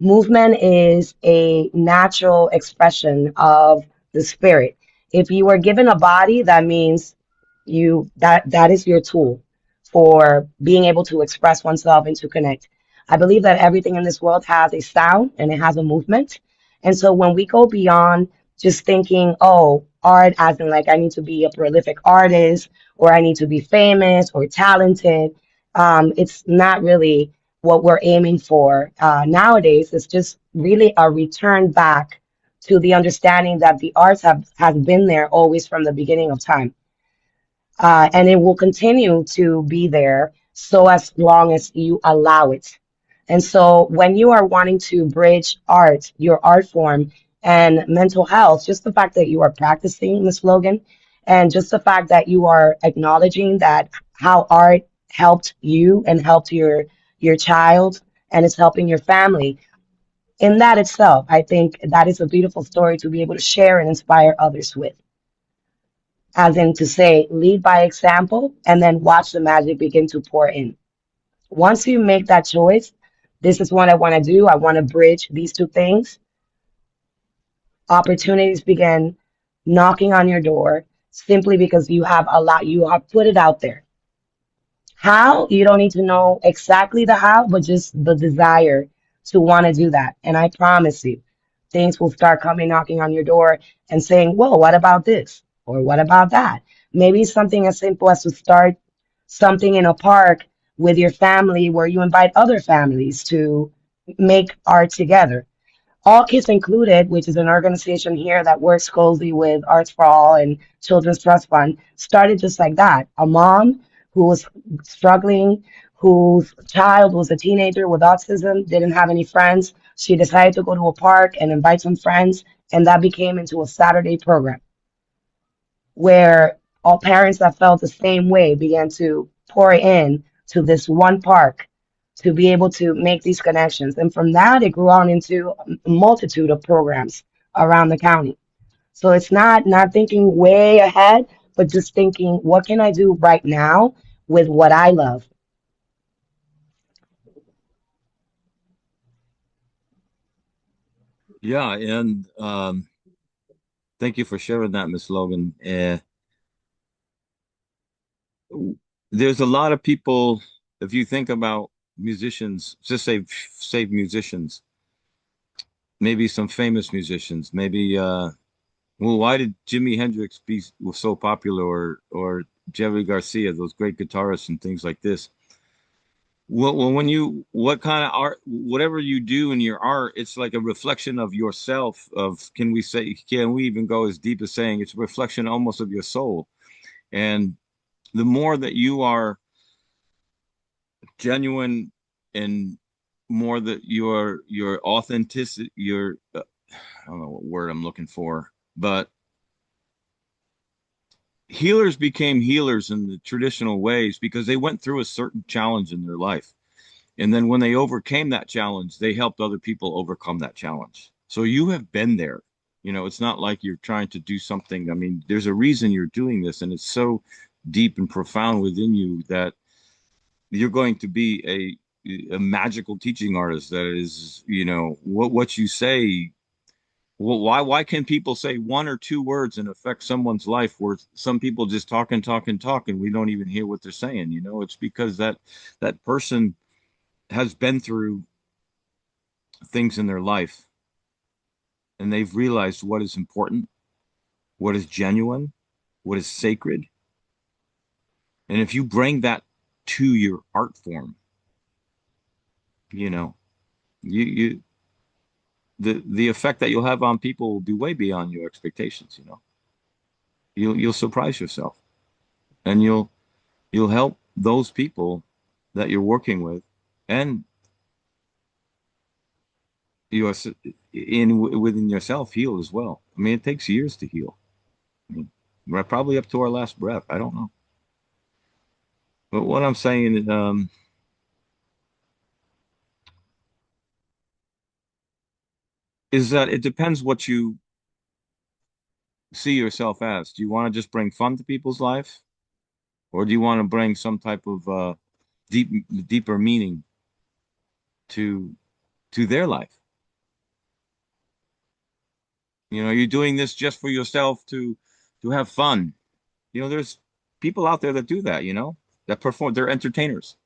Movement is a natural expression of the spirit. If you were given a body, that means that is your tool for being able to express oneself and to connect. I believe that everything in this world has a sound and it has a movement. And so when we go beyond just thinking, oh, art as in like I need to be a prolific artist or I need to be famous or talented, it's not really what we're aiming for nowadays. Is just really a return back to the understanding that the arts have has been there always from the beginning of time, and it will continue to be there so as long as you allow it. And so when you are wanting to bridge art, your art form, and mental health, just the fact that you are practicing the slogan, and just the fact that you are acknowledging that how art helped you and helped your child and it's helping your family, in that itself, I think that is a beautiful story to be able to share and inspire others with, as in to say, lead by example and then watch the magic begin to pour in. Once you make that choice, this is what I want to do. I want to bridge these two things. Opportunities begin knocking on your door simply because you have a lot, you have put it out there. How? You don't need to know exactly the how, but just the desire to want to do that. And I promise you, things will start coming knocking on your door and saying, whoa, what about this? Or what about that? Maybe something as simple as to start something in a park with your family where you invite other families to make art together. All Kids Included, which is an organization here that works closely with Arts4All and Children's Trust Fund, started just like that. A mom who was struggling, whose child was a teenager with autism, didn't have any friends. She decided to go to a park and invite some friends, and that became into a Saturday program where all parents that felt the same way began to pour in to this one park to be able to make these connections. And from that, it grew on into a multitude of programs around the county. So it's not thinking way ahead, but just thinking, what can I do right now with what I love? Yeah, and thank you for sharing that, Miss Logan. There's a lot of people, if you think about musicians, just say musicians, maybe some famous musicians, maybe well, why did Jimi Hendrix was so popular, or Jerry Garcia, those great guitarists and things like this? Well, when you what kind of art, whatever you do in your art, it's like a reflection of yourself. Of can we even go as deep as saying it's a reflection almost of your soul? And the more that you are genuine and more that your authenticity, I don't know what word I'm looking for, but healers became healers in the traditional ways because they went through a certain challenge in their life. And then when they overcame that challenge, they helped other people overcome that challenge. So you have been there. It's not like you're trying to do something. I mean, there's a reason you're doing this, and it's so deep and profound within you that you're going to be a magical teaching artist that is, what you say. Well, why can people say one or two words and affect someone's life where some people just talk and talk and talk and we don't even hear what they're saying? It's because that person has been through things in their life and they've realized what is important what is genuine, what is sacred. And if you bring that to your art form, you know, you the effect that you'll have on people will be way beyond your expectations, you know. You'll surprise yourself and you'll help those people that you're working with and you are in within yourself heal as well. I mean, it takes years to heal. I mean, we're probably up to our last breath. I don't know. But what I'm saying is that it depends what you see yourself as. Do you want to just bring fun to people's life, or do you want to bring some type of deep, deeper meaning to their life? You know, you're doing this just for yourself to have fun. You know, there's people out there that do that, you know, that perform, they're entertainers.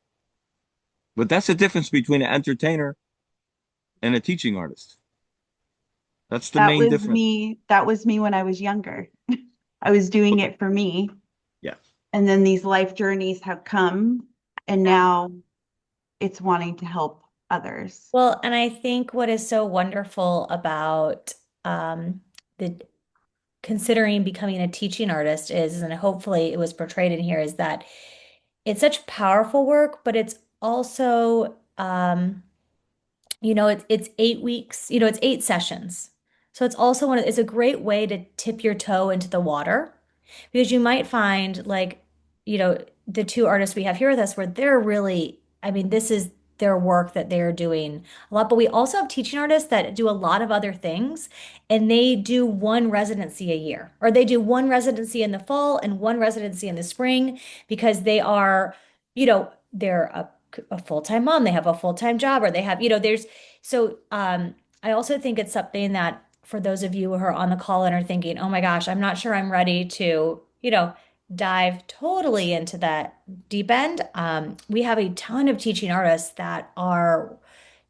But that's the difference between an entertainer and a teaching artist. That's the That main was difference. me. That was me when I was younger. I was doing it for me. Yeah. And then these life journeys have come, and now it's wanting to help others. Well, and I think what is so wonderful about the considering becoming a teaching artist is, and hopefully it was portrayed in here, is that it's such powerful work, but it's also it's 8 weeks, it's 8 sessions. So it's also it's a great way to tip your toe into the water because you might find like, the two artists we have here with us where they're really, I mean, this is their work that they're doing a lot, but we also have teaching artists that do a lot of other things and they do one residency a year or they do one residency in the fall and one residency in the spring because they're a full-time mom, they have a full-time job, or they have, there's so I also think it's something that for those of you who are on the call and are thinking, oh my gosh, I'm not sure I'm ready to, dive totally into that deep end. We have a ton of teaching artists that are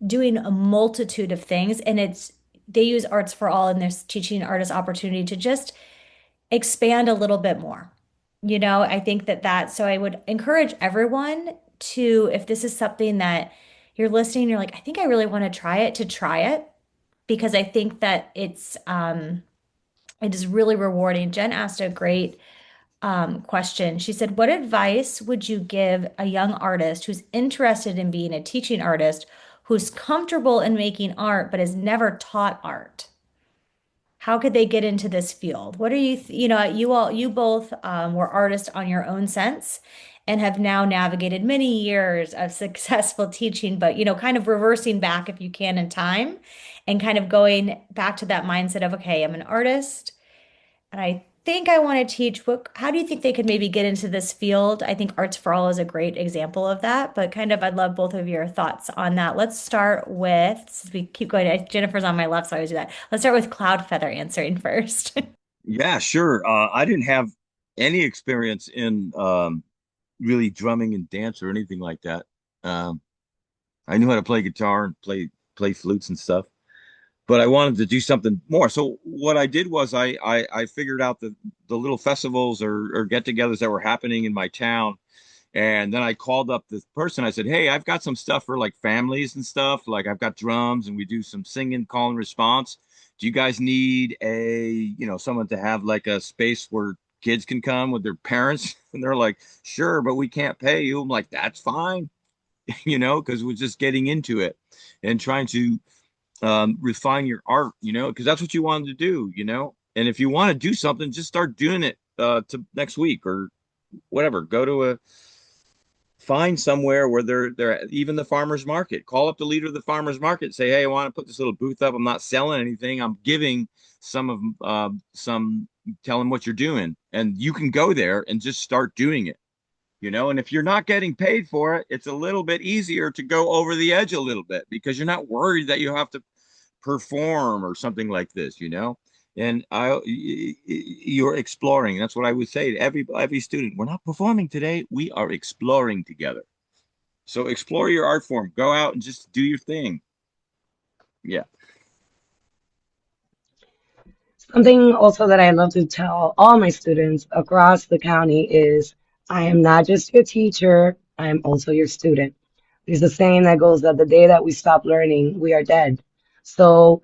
doing a multitude of things, and they use Arts for All and this teaching artist opportunity to just expand a little bit more. I think so I would encourage everyone to, if this is something that you're listening, you're like, I think I really want to try it because I think that it is really rewarding. Jen asked a great question. She said, what advice would you give a young artist who's interested in being a teaching artist, who's comfortable in making art, but has never taught art? How could they get into this field? What are you both were artists on your own sense and have now navigated many years of successful teaching, but, kind of reversing back if you can in time and kind of going back to that mindset of, okay, I'm an artist and I think I want to teach. How do you think they could maybe get into this field? I think Arts for All is a great example of that, but kind of I'd love both of your thoughts on that. Let's start with, since we keep going, Jennifer's on my left, so I always do that. Let's start with Cloud Feather answering first. Yeah, sure. I didn't have any experience in really drumming and dance or anything like that. Um, I knew how to play guitar and play flutes and stuff, but I wanted to do something more. So what I did was I figured out the little festivals or get-togethers that were happening in my town. And then I called up this person. I said, "Hey, I've got some stuff for like families and stuff. Like I've got drums and we do some singing, call and response. Do you guys need someone to have like a space where kids can come with their parents?" And they're like, "Sure, but we can't pay you." I'm like, "That's fine," because we're just getting into it and trying to refine your art, because that's what you wanted to do. And if you want to do something, just start doing it to next week or whatever. Go to find somewhere where they're even the farmers market. Call up the leader of the farmers market. Say, hey, I want to put this little booth up. I'm not selling anything. I'm giving some of some. Tell them what you're doing, and you can go there and just start doing it. And if you're not getting paid for it, it's a little bit easier to go over the edge a little bit because you're not worried that you have to perform or something like this. And you're exploring. That's what I would say to every student. We're not performing today. We are exploring together. So explore your art form. Go out and just do your thing. Yeah. Something also that I love to tell all my students across the county is I am not just your teacher, I am also your student. There's a saying that goes that the day that we stop learning, we are dead. So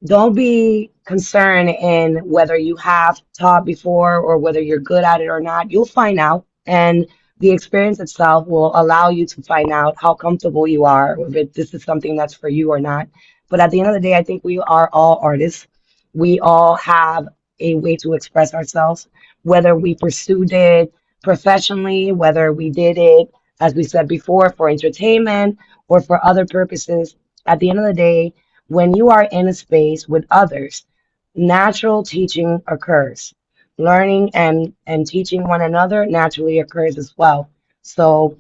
don't be concerned in whether you have taught before or whether you're good at it or not. You'll find out. And the experience itself will allow you to find out how comfortable you are, if this is something that's for you or not. But at the end of the day, I think we are all artists. We all have a way to express ourselves, whether we pursued it professionally, whether we did it, as we said before, for entertainment or for other purposes. At the end of the day, when you are in a space with others, natural teaching occurs. Learning and teaching one another naturally occurs as well. So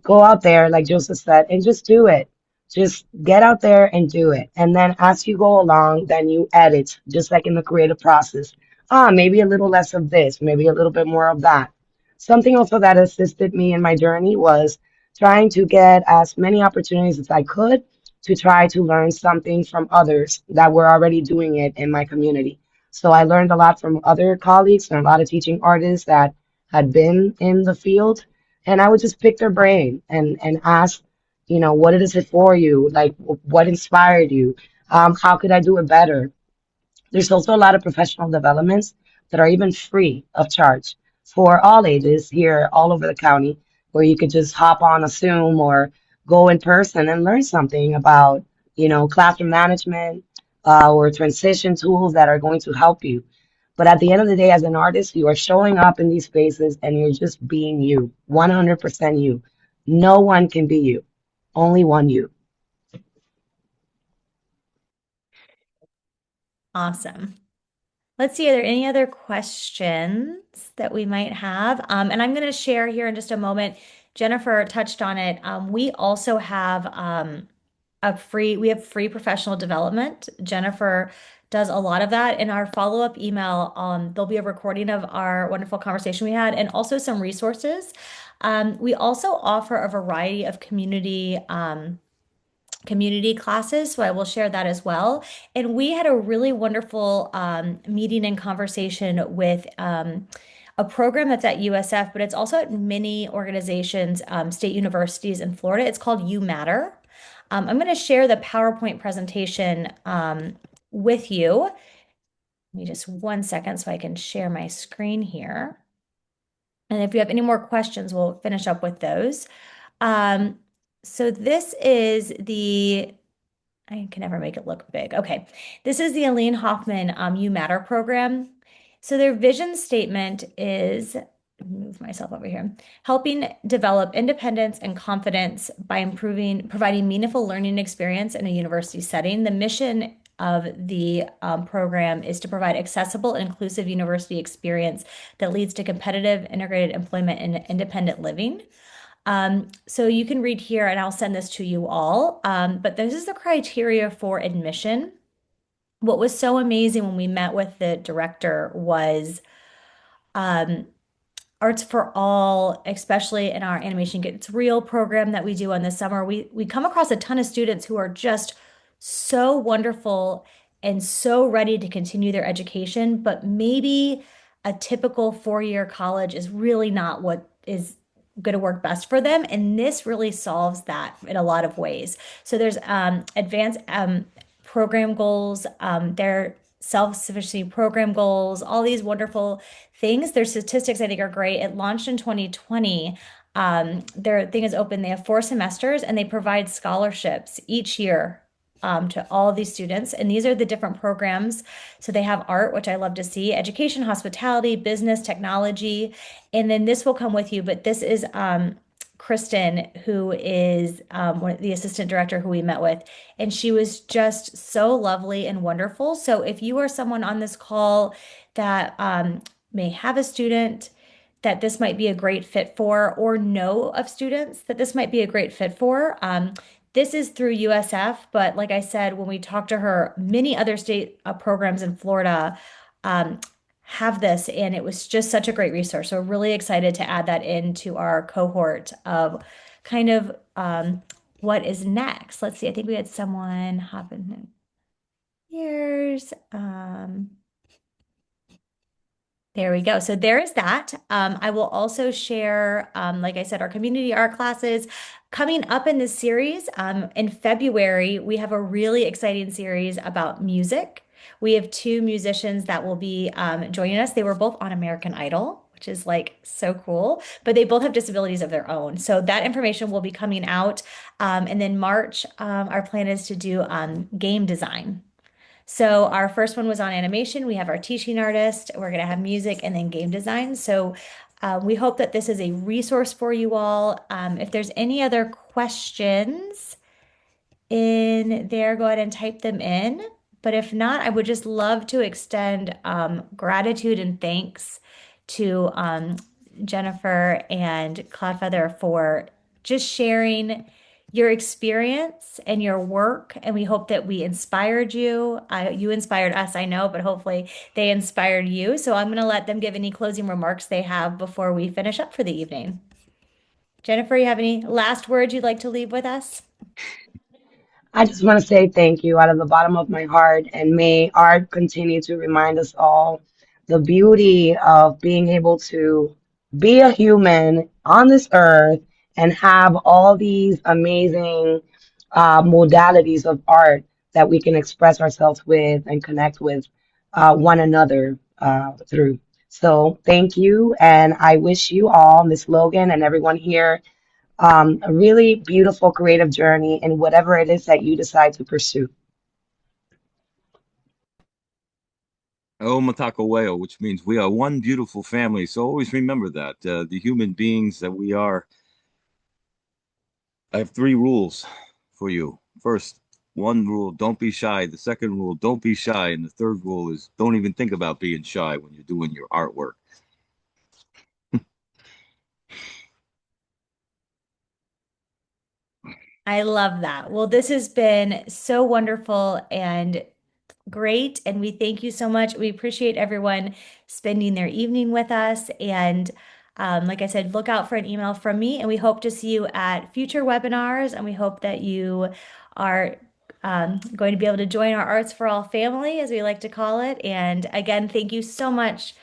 go out there, like Joseph said, and just do it. Just get out there and do it. And then as you go along, then you edit, just like in the creative process. Maybe a little less of this, maybe a little bit more of that. Something also that assisted me in my journey was trying to get as many opportunities as I could to try to learn something from others that were already doing it in my community. So I learned a lot from other colleagues and a lot of teaching artists that had been in the field, and I would just pick their brain and ask, what is it for you? Like, what inspired you? How could I do it better? There's also a lot of professional developments that are even free of charge for all ages here all over the county, where you could just hop on a Zoom or go in person and learn something about, classroom management, or transition tools that are going to help you. But at the end of the day, as an artist, you are showing up in these spaces and you're just being you, 100% you. No one can be you, only one you. Awesome. Let's see, are there any other questions that we might have? And I'm going to share here in just a moment. Jennifer touched on it. We also have we have free professional development. Jennifer does a lot of that. In our follow-up email, there'll be a recording of our wonderful conversation we had and also some resources. We also offer a variety of community classes, so I will share that as well. And we had a really wonderful meeting and conversation with a program that's at USF, but it's also at many organizations, state universities in Florida. It's called You Matter. I'm going to share the PowerPoint presentation with you. Give me just 1 second so I can share my screen here. And if you have any more questions, we'll finish up with those. Um, so this is I can never make it look big. Okay. This is the Aline Hoffman You Matter program. So their vision statement is, move myself over here, helping develop independence and confidence by providing meaningful learning experience in a university setting. The mission of the program is to provide accessible and inclusive university experience that leads to competitive, integrated employment and independent living. So you can read here, and I'll send this to you all. But this is the criteria for admission. What was so amazing when we met with the director was um, Arts4All, especially in our Animation Gets Real program that we do on the summer, we come across a ton of students who are just so wonderful and so ready to continue their education, but maybe a typical 4-year college is really not what is going to work best for them. And this really solves that in a lot of ways. So there's advanced program goals, their self-sufficiency program goals, all these wonderful things. Their statistics, I think, are great. It launched in 2020. Their thing is open. They have 4 semesters and they provide scholarships each year to all of these students. And these are the different programs. So they have art, which I love to see, education, hospitality, business, technology. And then this will come with you. But this is Kristen, who is the assistant director who we met with. And she was just so lovely and wonderful. So if you are someone on this call that may have a student that this might be a great fit for, or know of students that this might be a great fit for, this is through USF. But like I said, when we talked to her, many other state programs in Florida um, have this, and it was just such a great resource. So we're really excited to add that into our cohort of kind of what is next. Let's see. I think we had someone hop in. Here's There we go. So there is that. I will also share, like I said, our community art classes coming up in this series. In February, we have a really exciting series about music. We have two musicians that will be joining us. They were both on American Idol, which is like so cool, but they both have disabilities of their own. So that information will be coming out. And then March, our plan is to do game design. So our first one was on animation. We have our teaching artist. We're going to have music and then game design. So we hope that this is a resource for you all. If there's any other questions in there, go ahead and type them in. But if not, I would just love to extend gratitude and thanks to Jennifer and Cloudfeather for just sharing your experience and your work. And we hope that we inspired you. You inspired us, I know, but hopefully they inspired you. So I'm going to let them give any closing remarks they have before we finish up for the evening. Jennifer, you have any last words you'd like to leave with us? I just want to say thank you out of the bottom of my heart, and may art continue to remind us all the beauty of being able to be a human on this earth and have all these amazing modalities of art that we can express ourselves with and connect with one another through. So thank you, and I wish you all, Miss Logan, and everyone here a really beautiful creative journey in whatever it is that you decide to pursue. Oh, Matakaweo, which means we are one beautiful family. So always remember that the human beings that we are. I have three rules for you. First, one rule, don't be shy. The second rule, don't be shy. And the third rule is don't even think about being shy when you're doing your artwork. I love that. Well, this has been so wonderful and great. And we thank you so much. We appreciate everyone spending their evening with us. And like I said, look out for an email from me. And we hope to see you at future webinars. And we hope that you are going to be able to join our Arts for All family, as we like to call it. And again, thank you so much,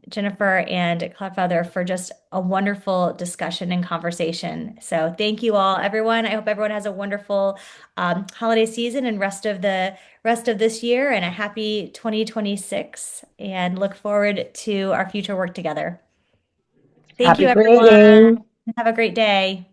Jennifer and Cloudfeather, for just a wonderful discussion and conversation. So thank you all, everyone. I hope everyone has a wonderful holiday season and rest of this year and a happy 2026 and look forward to our future work together. Thank Happy you, everyone. creating. Have a great day.